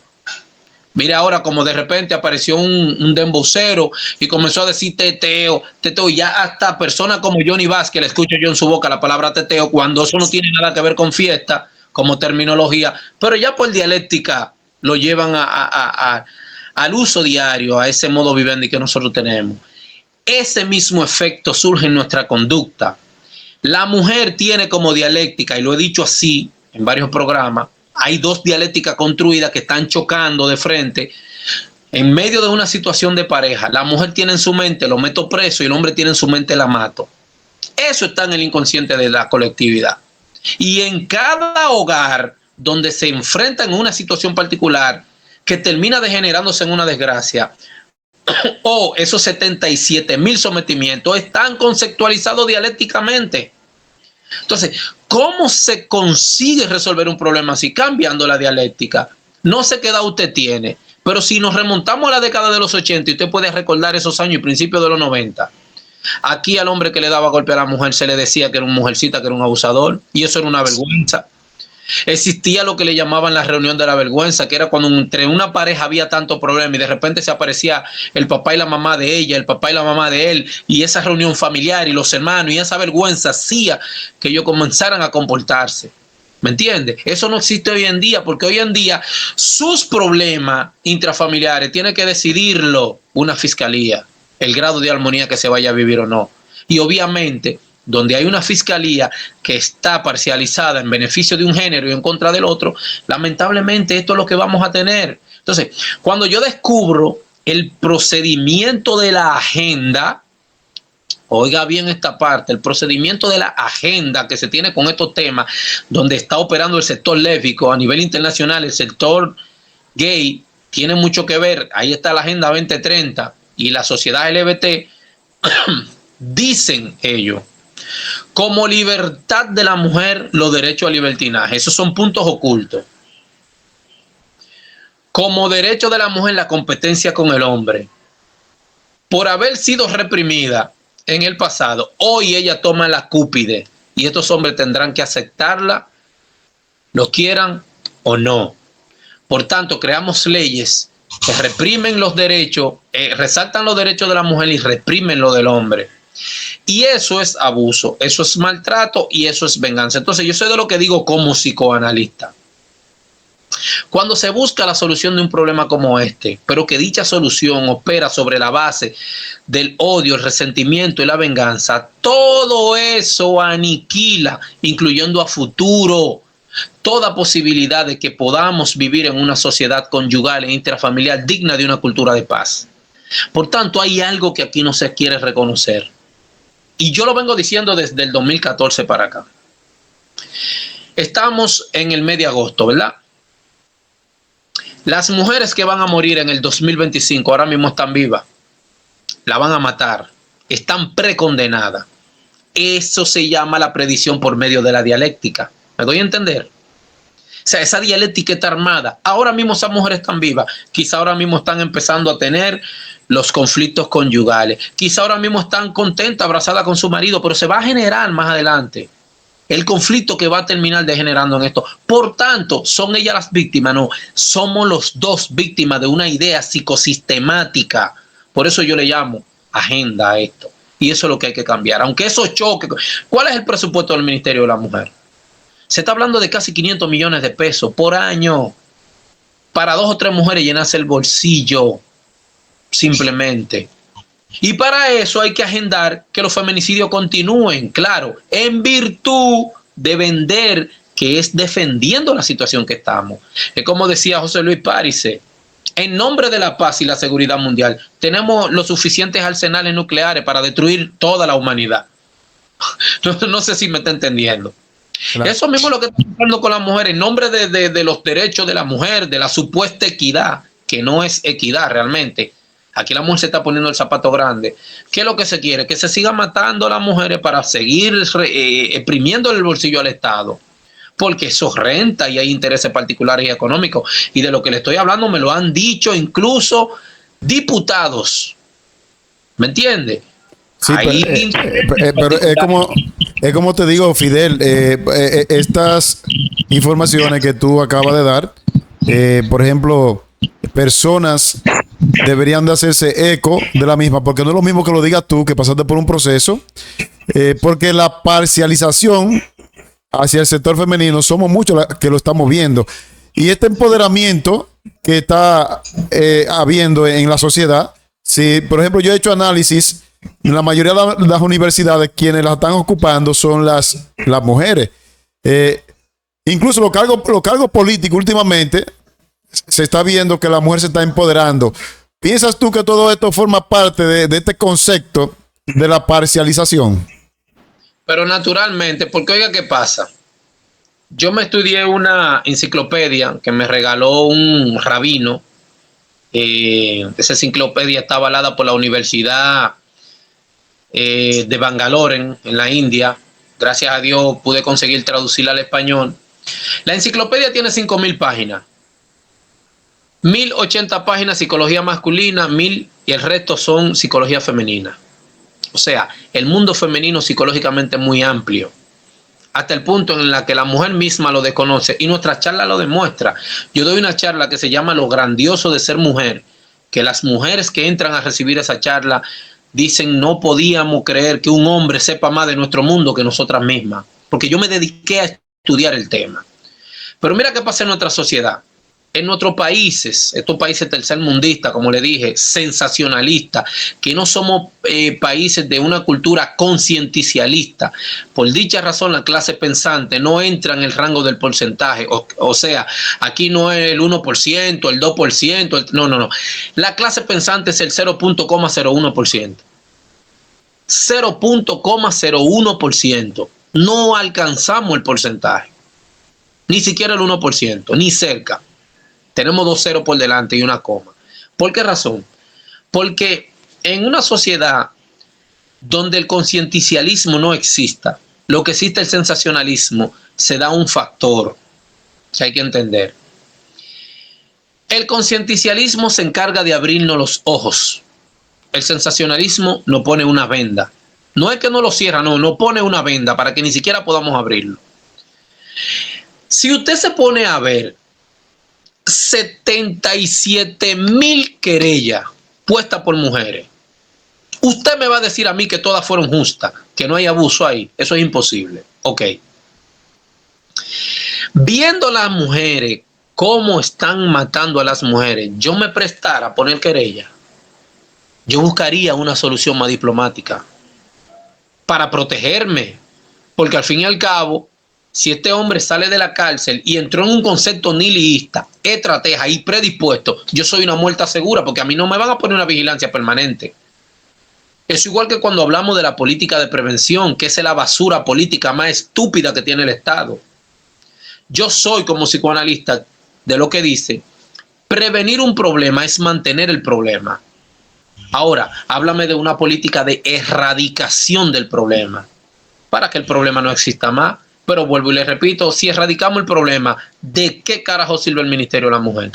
Mira ahora como de repente apareció un dembocero y comenzó a decir teteo, teteo, y ya hasta personas como Johnny Vázquez le escucho yo en su boca la palabra teteo cuando eso no tiene nada que ver con fiesta como terminología, pero ya por dialéctica lo llevan al uso diario, a ese modo vivendi que nosotros tenemos. Ese mismo efecto surge en nuestra conducta. La mujer tiene como dialéctica, y lo he dicho así en varios programas, hay dos dialécticas construidas que están chocando de frente en medio de una situación de pareja. La mujer tiene en su mente, lo meto preso, y el hombre tiene en su mente, la mato. Eso está en el inconsciente de la colectividad. Y en cada hogar donde se enfrentan en una situación particular que termina degenerándose en una desgracia, o esos 77,000 sometimientos están conceptualizados dialécticamente. Entonces, ¿cómo se consigue resolver un problema así? Cambiando la dialéctica. No sé qué edad usted tiene, pero si nos remontamos a la década de los 80, y usted puede recordar esos años y principios de los 90, aquí al hombre que le daba golpe a la mujer se le decía que era un mujercita, que era un abusador, y eso era una vergüenza. Existía lo que le llamaban la reunión de la vergüenza, que era cuando entre una pareja había tanto problema y de repente se aparecía el papá y la mamá de ella, el papá y la mamá de él, y esa reunión familiar y los hermanos, y esa vergüenza hacía que ellos comenzaran a comportarse. ¿Me entiende? Eso no existe hoy en día, porque hoy en día sus problemas intrafamiliares tiene que decidirlo una fiscalía, el grado de armonía que se vaya a vivir o no. Y obviamente, donde hay una fiscalía que está parcializada en beneficio de un género y en contra del otro, lamentablemente esto es lo que vamos a tener. Entonces, cuando yo descubro el procedimiento de la agenda, oiga bien esta parte, el procedimiento de la agenda que se tiene con estos temas, donde está operando el sector lésbico a nivel internacional, el sector gay, tiene mucho que ver. Ahí está la Agenda 2030 y la sociedad LGBT, dicen ellos, como libertad de la mujer, los derechos al libertinaje. Esos son puntos ocultos. Como derecho de la mujer, la competencia con el hombre. Por haber sido reprimida en el pasado, hoy ella toma la cúpide y estos hombres tendrán que aceptarla, lo quieran o no. Por tanto, creamos leyes que reprimen los derechos, resaltan los derechos de la mujer y reprimen lo del hombre. Y eso es abuso, eso es maltrato y eso es venganza. Entonces yo soy de lo que digo como psicoanalista. Cuando se busca la solución de un problema como este, pero que dicha solución opera sobre la base del odio, el resentimiento y la venganza, todo eso aniquila, incluyendo a futuro, toda posibilidad de que podamos vivir en una sociedad conyugal e intrafamiliar digna de una cultura de paz. Por tanto, hay algo que aquí no se quiere reconocer. Y yo lo vengo diciendo desde el 2014 para acá. Estamos en el mes de agosto, ¿verdad? Las mujeres que van a morir en el 2025 ahora mismo están vivas. La van a matar. Están precondenadas. Eso se llama la predicción por medio de la dialéctica. ¿Me doy a entender? O sea, esa dialéctica está armada. Ahora mismo esas mujeres están vivas. Quizá ahora mismo están empezando a tener los conflictos conyugales. Quizá ahora mismo están contentas, abrazadas con su marido, pero se va a generar más adelante el conflicto que va a terminar degenerando en esto. Por tanto, ¿son ellas las víctimas? No, somos los dos víctimas de una idea psicosistemática. Por eso yo le llamo agenda a esto. Y eso es lo que hay que cambiar. Aunque eso choque. ¿Cuál es el presupuesto del Ministerio de la Mujer? Se está hablando de casi 500 millones de pesos por año para 2 o 3 mujeres llenarse el bolsillo simplemente. Y para eso hay que agendar que los feminicidios continúen, claro, en virtud de vender, que es defendiendo la situación que estamos. Es como decía José Luis Párice, en nombre de la paz y la seguridad mundial, tenemos los suficientes arsenales nucleares para destruir toda la humanidad. No sé si me está entendiendo. Claro. Eso mismo es lo que está pasando con las mujeres, en nombre de los derechos de la mujer, de la supuesta equidad, que no es equidad realmente. Aquí la mujer se está poniendo el zapato grande. ¿Qué es lo que se quiere? Que se siga matando a las mujeres para seguir exprimiendo el bolsillo al Estado. Porque eso renta y hay intereses particulares y económicos. Y de lo que le estoy hablando me lo han dicho incluso diputados. ¿Me entiende? Sí, pero es como te digo, Fidel, estas informaciones que tú acabas de dar, por ejemplo, personas deberían de hacerse eco de la misma, porque no es lo mismo que lo digas tú, que pasaste por un proceso, porque la parcialización hacia el sector femenino somos muchos que lo estamos viendo. Y este empoderamiento que está habiendo en la sociedad, si por ejemplo yo he hecho análisis, en la mayoría de las universidades quienes las están ocupando son las mujeres. Incluso los cargos políticos últimamente se está viendo que la mujer se está empoderando. ¿Piensas tú que todo esto forma parte de este concepto de la parcialización? Pero naturalmente, porque oiga qué pasa. Yo me estudié una enciclopedia que me regaló un rabino. Esa enciclopedia está avalada por la Universidad de Bangalore en la India. Gracias a Dios pude conseguir traducirla al español. La enciclopedia tiene 5.000 páginas. 1.080 páginas psicología masculina, 1.000 y el resto son psicología femenina. O sea, el mundo femenino psicológicamente es muy amplio, hasta el punto en el que la mujer misma lo desconoce y nuestra charla lo demuestra. Yo doy una charla que se llama Lo grandioso de ser mujer, que las mujeres que entran a recibir esa charla dicen no podíamos creer que un hombre sepa más de nuestro mundo que nosotras mismas, porque yo me dediqué a estudiar el tema. Pero mira qué pasa en nuestra sociedad. En nuestros países, estos países tercermundistas, como le dije, sensacionalistas, que no somos países de una cultura concienticialista. Por dicha razón, la clase pensante no entra en el rango del porcentaje. O sea, aquí no es el 1%, el 2%, no. La clase pensante es el 0.01%. 0.01%. No alcanzamos el porcentaje. Ni siquiera el 1%, ni cerca. Tenemos 2 ceros por delante y una coma. ¿Por qué razón? Porque en una sociedad donde el concienticialismo no exista, lo que existe el sensacionalismo, se da un factor que hay que entender. El concienticialismo se encarga de abrirnos los ojos. El sensacionalismo nos pone una venda. No es que no lo cierra, no pone una venda para que ni siquiera podamos abrirlo. Si usted se pone a ver 77.000 querellas puestas por mujeres, usted me va a decir a mí que todas fueron justas, que no hay abuso ahí. Eso es imposible. Ok. Viendo las mujeres, cómo están matando a las mujeres, yo me prestara a poner querella. Yo buscaría una solución más diplomática para protegerme, porque al fin y al cabo, si este hombre sale de la cárcel y entró en un concepto nihilista, estratega y predispuesto, yo soy una muerta segura, porque a mí no me van a poner una vigilancia permanente. Es igual que cuando hablamos de la política de prevención, que es la basura política más estúpida que tiene el Estado. Yo soy, como psicoanalista, de lo que dice, prevenir un problema es mantener el problema. Ahora, háblame de una política de erradicación del problema, para que el problema no exista más. Pero vuelvo y le repito, si erradicamos el problema, ¿de qué carajo sirve el Ministerio de la Mujer?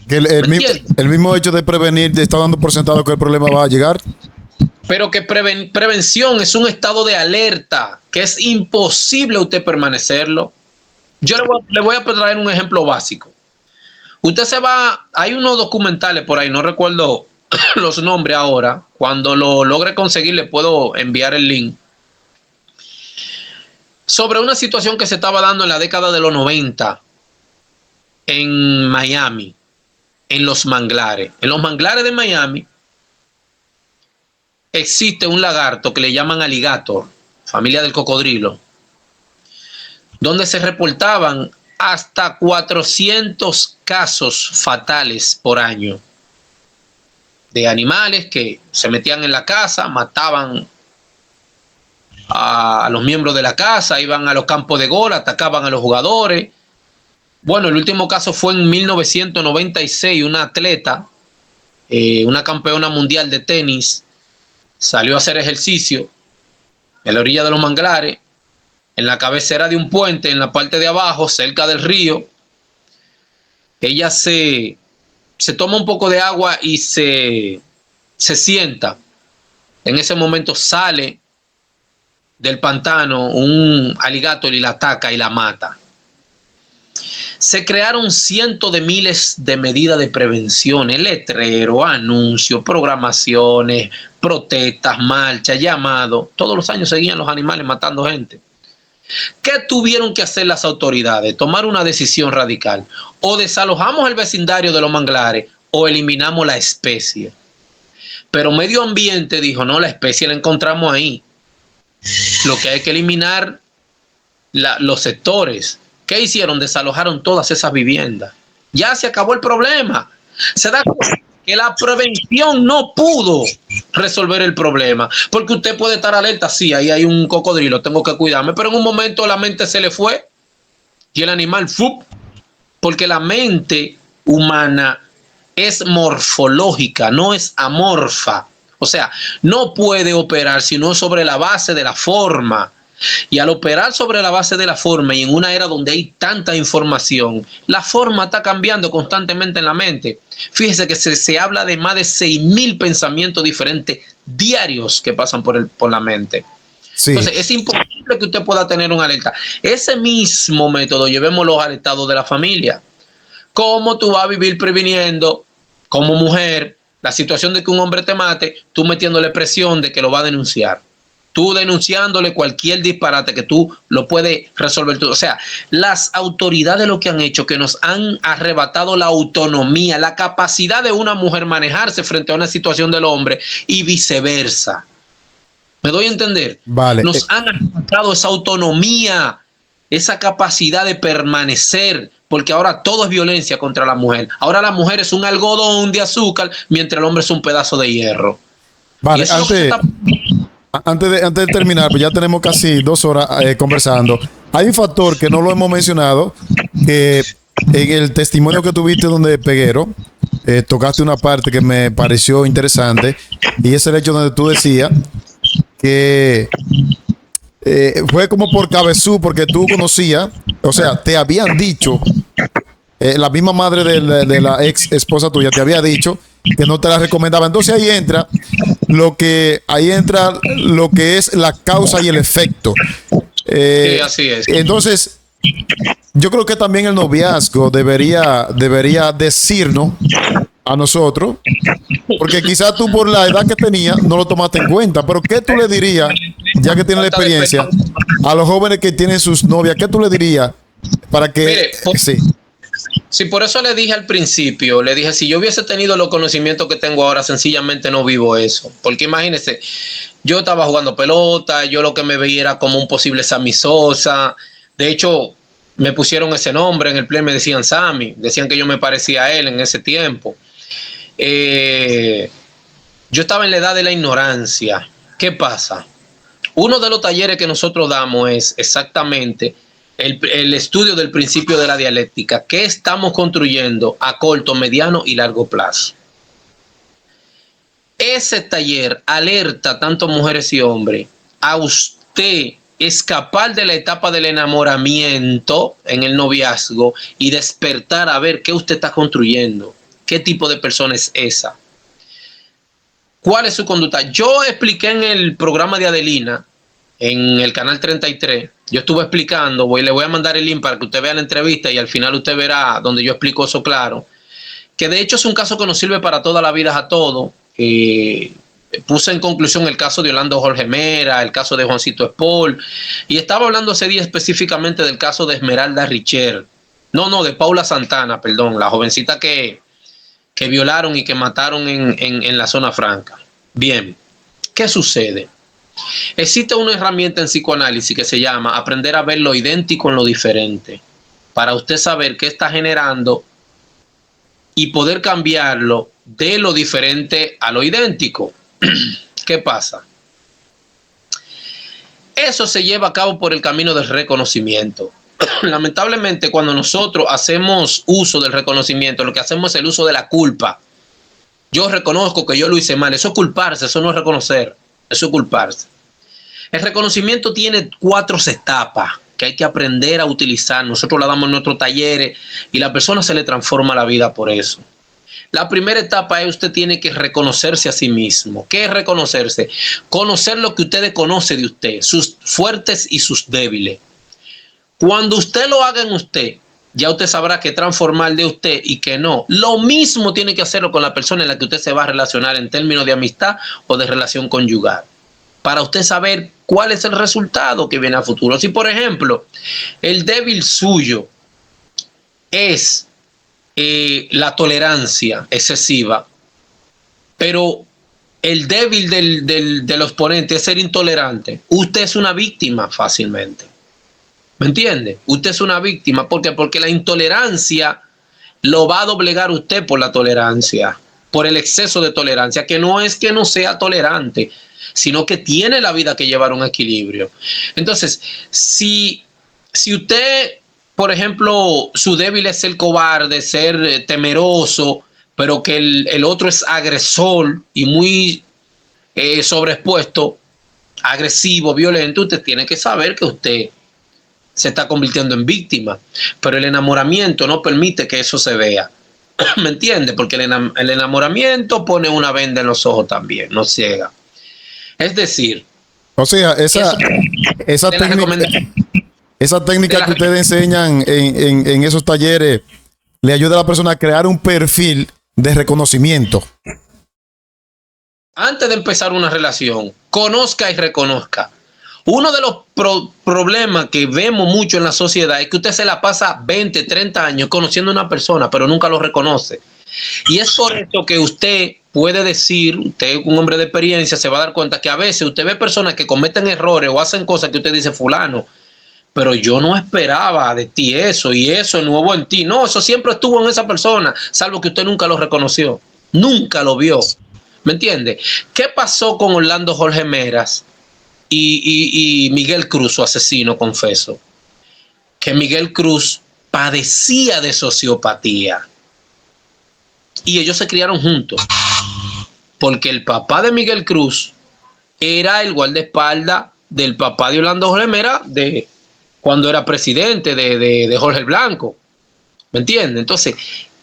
Que el mismo hecho de prevenir está dando por sentado que el problema va a llegar. Pero que prevención es un estado de alerta, que es imposible usted permanecerlo. Yo le voy a traer un ejemplo básico. Usted se va, hay unos documentales por ahí, no recuerdo los nombres ahora. Cuando lo logre conseguir, le puedo enviar el link. Sobre una situación que se estaba dando en la década de los 90 en Miami, en los manglares. En los manglares de Miami existe un lagarto que le llaman alligator, familia del cocodrilo, donde se reportaban hasta 400 casos fatales por año de animales que se metían en la casa, mataban a los miembros de la casa, iban a los campos de gol, atacaban a los jugadores. Bueno, el último caso fue en 1996, una atleta, una campeona mundial de tenis, salió a hacer ejercicio en la orilla de los manglares, en la cabecera de un puente, en la parte de abajo, cerca del río. Ella se toma un poco de agua y se sienta. En ese momento sale del pantano un alligator y la ataca y la mata. Se crearon cientos de miles de medidas de prevención, letreros, anuncios, programaciones, protestas, marchas, llamados. Todos los años seguían los animales matando gente. ¿Qué tuvieron que hacer las autoridades? Tomar una decisión radical. O desalojamos el vecindario de los manglares o eliminamos la especie. Pero Medio Ambiente dijo, no, la especie la encontramos ahí. Lo que hay que eliminar los sectores. ¿Qué hicieron? Desalojaron todas esas viviendas. Ya se acabó el problema. Se da cuenta que la prevención no pudo resolver el problema. Porque usted puede estar alerta, sí, ahí hay un cocodrilo, tengo que cuidarme. Pero en un momento la mente se le fue y el animal ¡fup! Porque la mente humana es morfológica, no es amorfa. O sea, no puede operar sino sobre la base de la forma. Y al operar sobre la base de la forma y en una era donde hay tanta información, la forma está cambiando constantemente en la mente. Fíjese que se habla de más de 6.000 pensamientos diferentes diarios que pasan por la mente. Sí. Entonces, es imposible que usted pueda tener una alerta. Ese mismo método, llevémoslo al estado de la familia. ¿Cómo tú vas a vivir previniendo como mujer la situación de que un hombre te mate, tú metiéndole presión de que lo va a denunciar? Tú denunciándole cualquier disparate que tú lo puedes resolver tú. O sea, las autoridades lo que han hecho, que nos han arrebatado la autonomía, la capacidad de una mujer manejarse frente a una situación del hombre y viceversa. ¿Me doy a entender? Vale. Nos han arrebatado esa autonomía, esa capacidad de permanecer, porque ahora todo es violencia contra la mujer. Ahora la mujer es un algodón de azúcar, mientras el hombre es un pedazo de hierro. Vale, antes de terminar, pues ya tenemos casi 2 horas conversando. Hay un factor que no lo hemos mencionado, que en el testimonio que tuviste donde Peguero, tocaste una parte que me pareció interesante, y es el hecho donde tú decías que fue como por cabezú, porque tú conocías, o sea, te habían dicho, la misma madre de la ex esposa tuya te había dicho que no te la recomendaba. Entonces ahí entra lo que es la causa y el efecto. Sí, así es. Entonces, yo creo que también el noviazgo debería decirnos a nosotros, porque quizás tú por la edad que tenías no lo tomaste en cuenta, pero ¿qué tú le dirías, ya que tienes la experiencia, a los jóvenes que tienen sus novias? ¿Qué tú le dirías para que... Mire, sí, por eso le dije al principio, le dije, si yo hubiese tenido los conocimientos que tengo ahora, sencillamente no vivo eso. Porque imagínese, yo estaba jugando pelota, yo lo que me veía era como un posible Sammy Sosa. De hecho, me pusieron ese nombre en el play, me decían Sammy, decían que yo me parecía a él en ese tiempo. Yo estaba en la edad de la ignorancia. ¿Qué pasa? Uno de los talleres que nosotros damos es exactamente el estudio del principio de la dialéctica. ¿Qué estamos construyendo a corto, mediano y largo plazo? Ese taller alerta tanto mujeres y hombres a usted escapar de la etapa del enamoramiento en el noviazgo y despertar a ver qué usted está construyendo, qué tipo de persona es esa, cuál es su conducta. Yo expliqué en el programa de Adelina, en el canal 33, yo estuve explicando, le voy a mandar el link para que usted vea la entrevista y al final usted verá donde yo explico eso claro, que de hecho es un caso que nos sirve para toda la vida a todos. Puse en conclusión el caso de Orlando Jorge Mera, el caso de Juancito Espol, y estaba hablando ese día específicamente del caso de Esmeralda Richer, de Paula Santana, perdón, la jovencita que violaron y que mataron en la zona franca. Bien, ¿Qué sucede? Existe una herramienta en psicoanálisis que se llama aprender a ver lo idéntico en lo diferente, para usted saber qué está generando y poder cambiarlo de lo diferente a lo idéntico. ¿Qué pasa? Eso se lleva a cabo por el camino del reconocimiento. Lamentablemente, cuando nosotros hacemos uso del reconocimiento, lo que hacemos es el uso de la culpa. Yo reconozco que yo lo hice mal. Eso es culparse, eso no es reconocer, eso es culparse. El reconocimiento tiene 4 etapas que hay que aprender a utilizar. Nosotros la damos en nuestros talleres y la persona se le transforma la vida por eso. La primera etapa es usted tiene que reconocerse a sí mismo. ¿Qué es reconocerse? Conocer lo que usted conoce de usted, sus fuertes y sus débiles. Cuando usted lo haga en usted, ya usted sabrá qué transformar de usted y qué no. Lo mismo tiene que hacerlo con la persona en la que usted se va a relacionar en términos de amistad o de relación conyugal, para usted saber cuál es el resultado que viene a futuro. Si, por ejemplo, el débil suyo es la tolerancia excesiva, pero el débil del exponente es ser intolerante, usted es una víctima fácilmente. ¿Me entiende? Usted es una víctima. ¿Por qué? Porque la intolerancia lo va a doblegar usted por la tolerancia, por el exceso de tolerancia, que no es que no sea tolerante, sino que tiene la vida que llevar un equilibrio. Entonces, si usted, por ejemplo, su débil es ser cobarde, ser temeroso, pero que el otro es agresor y muy sobreexpuesto, agresivo, violento, usted tiene que saber que usted se está convirtiendo en víctima, pero el enamoramiento no permite que eso se vea. ¿Me entiende? Porque el enamoramiento pone una venda en los ojos también, no ciega. Es decir, o sea, esa técnica que ustedes enseñan en esos talleres le ayuda a la persona a crear un perfil de reconocimiento. Antes de empezar una relación, conozca y reconozca. Uno de los problemas que vemos mucho en la sociedad es que usted se la pasa 20, 30 años conociendo a una persona, pero nunca lo reconoce. Y es por eso que usted puede decir, usted, un hombre de experiencia, se va a dar cuenta que a veces usted ve personas que cometen errores o hacen cosas que usted dice, fulano, pero yo no esperaba de ti eso y eso nuevo en ti. No, eso siempre estuvo en esa persona, salvo que usted nunca lo reconoció, nunca lo vio. ¿Me entiende? ¿Qué pasó con Orlando Jorge Meras y Miguel Cruz, su asesino confeso? Que Miguel Cruz padecía de sociopatía y ellos se criaron juntos, porque el papá de Miguel Cruz era el guardaespaldas del papá de Orlando Jorge Meras de cuando era presidente de Jorge Blanco. ¿Me entiendes? Entonces,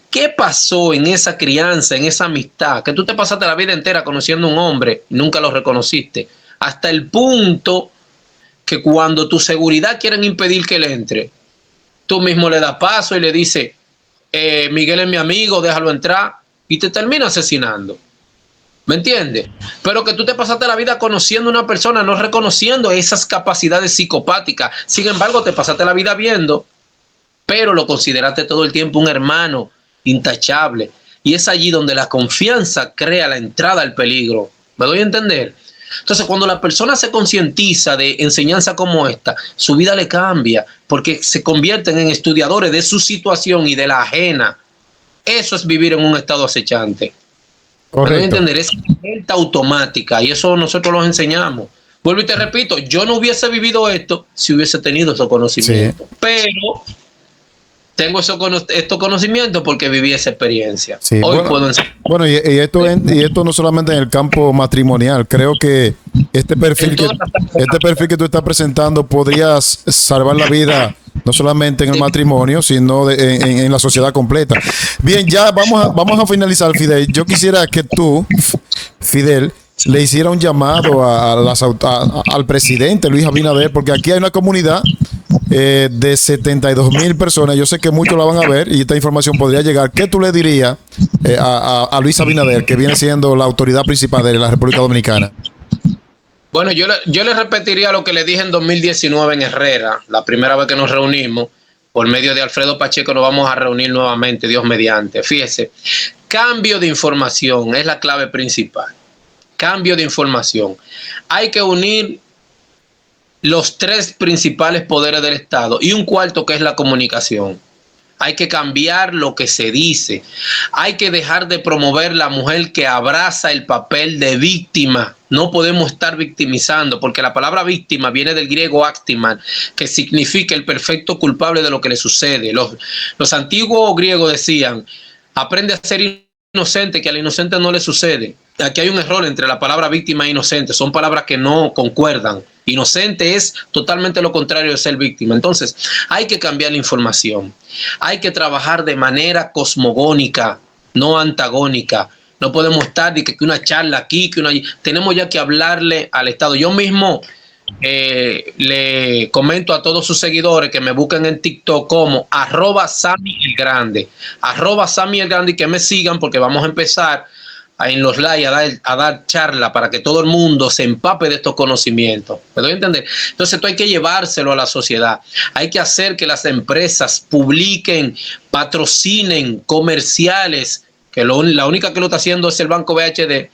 ¿qué pasó en esa crianza, en esa amistad? Que tú te pasaste la vida entera conociendo a un hombre y nunca lo reconociste, hasta el punto que cuando tu seguridad quieren impedir que él entre, tú mismo le das paso y le dices, Miguel es mi amigo, déjalo entrar, y te termina asesinando. ¿Me entiendes? Pero que tú te pasaste la vida conociendo a una persona, no reconociendo esas capacidades psicopáticas. Sin embargo, te pasaste la vida viendo, pero lo consideraste todo el tiempo un hermano intachable. Y es allí donde la confianza crea la entrada al peligro. ¿Me doy a entender? Entonces, cuando la persona se concientiza de enseñanza como esta, su vida le cambia, porque se convierten en estudiadores de su situación y de la ajena. Eso es vivir en un estado acechante. Correcto. Entender, es alerta automática y eso nosotros los enseñamos. Vuelvo y te repito, yo no hubiese vivido esto si hubiese tenido esos conocimientos, sí, pero tengo estos conocimientos porque viví esa experiencia. Sí, hoy bueno, puedo enseñar. Bueno, y esto no solamente en el campo matrimonial. Creo que este perfil que tú estás presentando podrías salvar la vida no solamente en el matrimonio, sino en la sociedad completa. Bien, ya vamos a finalizar, Fidel. Yo quisiera que tú, Fidel, le hiciera un llamado al presidente Luis Abinader, porque aquí hay una comunidad de 72,000 personas. Yo sé que muchos la van a ver y esta información podría llegar. ¿Qué tú le dirías a Luis Abinader, que viene siendo la autoridad principal de la República Dominicana? Bueno, yo le repetiría lo que le dije en 2019 en Herrera, la primera vez que nos reunimos. Por medio de Alfredo Pacheco nos vamos a reunir nuevamente, Dios mediante. Fíjese, cambio de información es la clave principal. Cambio de información. Hay que unir los tres principales poderes del Estado y un cuarto que es la comunicación. Hay que cambiar lo que se dice. Hay que dejar de promover la mujer que abraza el papel de víctima. No podemos estar victimizando, porque la palabra víctima viene del griego áctiman, que significa el perfecto culpable de lo que le sucede. Los antiguos griegos decían, aprende a ser inocente, que al inocente no le sucede. Aquí hay un error entre la palabra víctima e inocente. Son palabras que no concuerdan. Inocente es totalmente lo contrario de ser víctima. Entonces, hay que cambiar la información. Hay que trabajar de manera cosmogónica, no antagónica. No podemos estar de que una charla aquí, que una... Tenemos ya que hablarle al Estado. Yo mismo le comento a todos sus seguidores que me busquen en TikTok como @SammyElGrande. @SammyElGrande y que me sigan porque vamos a empezar en los live a dar charla para que todo el mundo se empape de estos conocimientos. ¿Me doy a entender? Entonces esto hay que llevárselo a la sociedad. Hay que hacer que las empresas publiquen, patrocinen comerciales, que la única que lo está haciendo es el Banco BHD,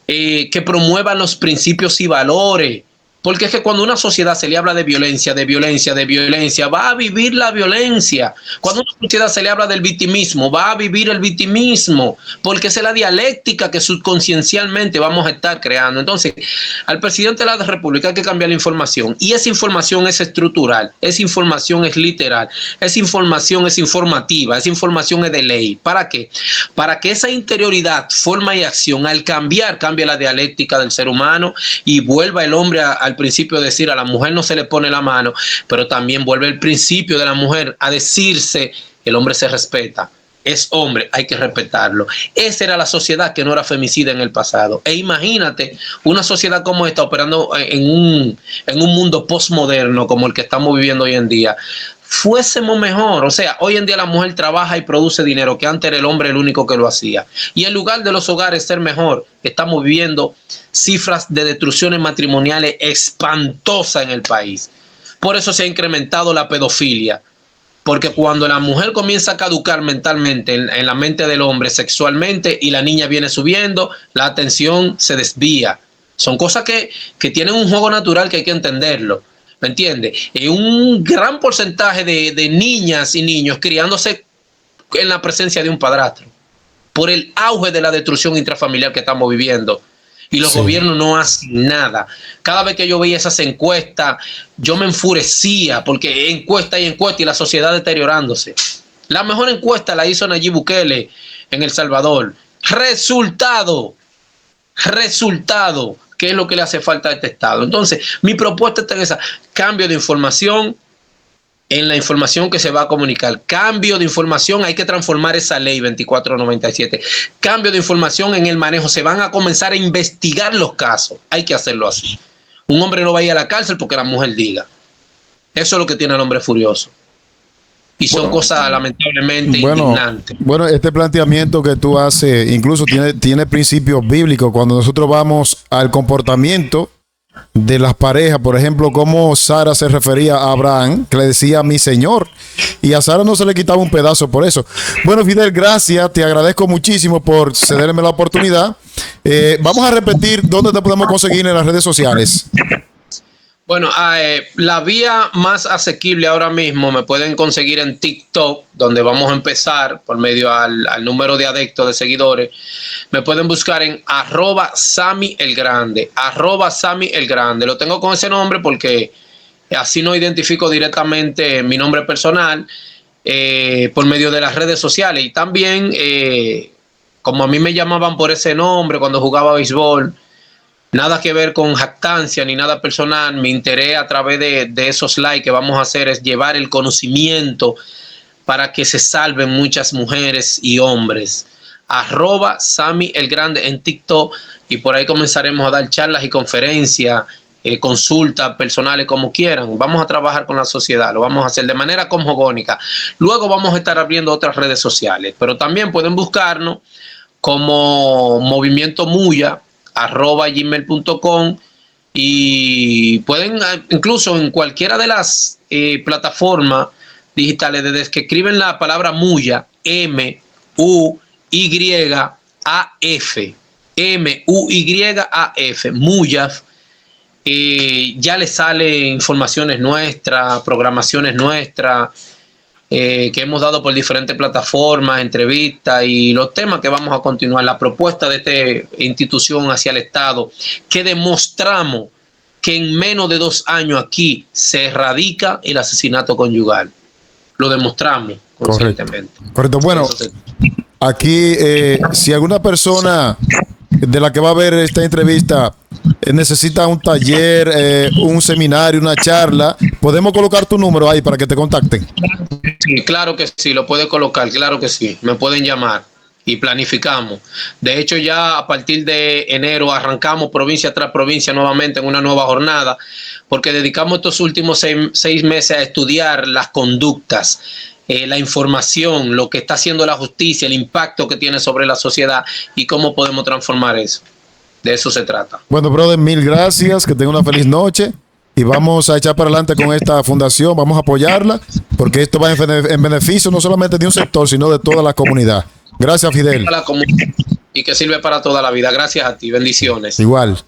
que promuevan los principios y valores. Porque es que cuando una sociedad se le habla de violencia, va a vivir la violencia. Cuando una sociedad se le habla del victimismo, va a vivir el victimismo. Porque esa es la dialéctica que subconsciencialmente vamos a estar creando. Entonces, al presidente de la República hay que cambiar la información. Y esa información es estructural, esa información es literal, esa información es informativa, esa información es de ley. ¿Para qué? Para que esa interioridad, forma y acción, al cambiar, cambie la dialéctica del ser humano y vuelva el hombre al principio de decir a la mujer no se le pone la mano, pero también vuelve el principio de la mujer a decirse el hombre se respeta, es hombre, hay que respetarlo. Esa era la sociedad que no era femicida en el pasado. E imagínate una sociedad como esta operando en un mundo postmoderno como el que estamos viviendo hoy en día. Fuésemos mejor, o sea, hoy en día la mujer trabaja y produce dinero, que antes era el hombre el único que lo hacía. Y en lugar de los hogares ser mejor, estamos viviendo cifras de destrucciones matrimoniales espantosas en el país. Por eso se ha incrementado la pedofilia, porque cuando la mujer comienza a caducar mentalmente en la mente del hombre sexualmente y la niña viene subiendo, la atención se desvía. Son cosas que tienen un juego natural que hay que entenderlo. ¿Me entiendes? Un gran porcentaje de niñas y niños criándose en la presencia de un padrastro por el auge de la destrucción intrafamiliar que estamos viviendo. Y los gobiernos no hacen nada. Cada vez que yo veía esas encuestas, yo me enfurecía porque encuesta y la sociedad deteriorándose. La mejor encuesta la hizo Nayib Bukele en El Salvador. Resultado. ¿Qué es lo que le hace falta a este Estado? Entonces, mi propuesta está en esa. Cambio de información en la información que se va a comunicar. Cambio de información, hay que transformar esa ley 2497. Cambio de información en el manejo. Se van a comenzar a investigar los casos. Hay que hacerlo así. Un hombre no va a ir a la cárcel porque la mujer diga. Eso es lo que tiene el hombre furioso. Y son cosas lamentablemente indignantes. Bueno, este planteamiento que tú haces incluso tiene principios bíblicos. Cuando nosotros vamos al comportamiento de las parejas, por ejemplo, cómo Sara se refería a Abraham, que le decía mi señor, y a Sara no se le quitaba un pedazo por eso. Bueno, Fidel, gracias, te agradezco muchísimo por cederme la oportunidad. Vamos a repetir dónde te podemos conseguir en las redes sociales. Bueno, la vía más asequible ahora mismo me pueden conseguir en TikTok, donde vamos a empezar por medio al número de adeptos, de seguidores. Me pueden buscar en @SammyElGrande, @SammyElGrande. Lo tengo con ese nombre porque así no identifico directamente mi nombre personal por medio de las redes sociales. Y también, como a mí me llamaban por ese nombre cuando jugaba béisbol, nada que ver con jactancia ni nada personal. Mi interés a través de esos likes que vamos a hacer es llevar el conocimiento para que se salven muchas mujeres y hombres. @SammyElGrande en TikTok, y por ahí comenzaremos a dar charlas y conferencias, consultas personales, como quieran. Vamos a trabajar con la sociedad, lo vamos a hacer de manera cosmogónica. Luego vamos a estar abriendo otras redes sociales, pero también pueden buscarnos como Movimiento Muya, @gmail.com, y pueden incluso en cualquiera de las plataformas digitales, desde que escriben la palabra Muya, MUYAF, MUYAF, MUYAF. Ya le salen informaciones nuestras, programaciones nuestras, que hemos dado por diferentes plataformas, entrevistas y los temas que vamos a continuar, la propuesta de esta institución hacia el Estado, que demostramos que en menos de 2 años aquí se erradica el asesinato conyugal. Lo demostramos conscientemente. Correcto. Bueno, aquí, si alguna persona de la que va a ver esta entrevista necesita un taller, un seminario, una charla, podemos colocar tu número ahí para que te contacten. Sí, claro que sí, lo puede colocar, claro que sí, me pueden llamar y planificamos. De hecho, ya a partir de enero arrancamos provincia tras provincia nuevamente en una nueva jornada, porque dedicamos estos últimos 6 meses a estudiar las conductas, la información, lo que está haciendo la justicia, el impacto que tiene sobre la sociedad y cómo podemos transformar eso. De eso se trata. Bueno, brother, mil gracias, que tenga una feliz noche y vamos a echar para adelante con esta fundación, vamos a apoyarla, porque esto va en beneficio no solamente de un sector, sino de toda la comunidad. Gracias, Fidel. Y que sirve para toda la vida. Gracias a ti. Bendiciones. Igual.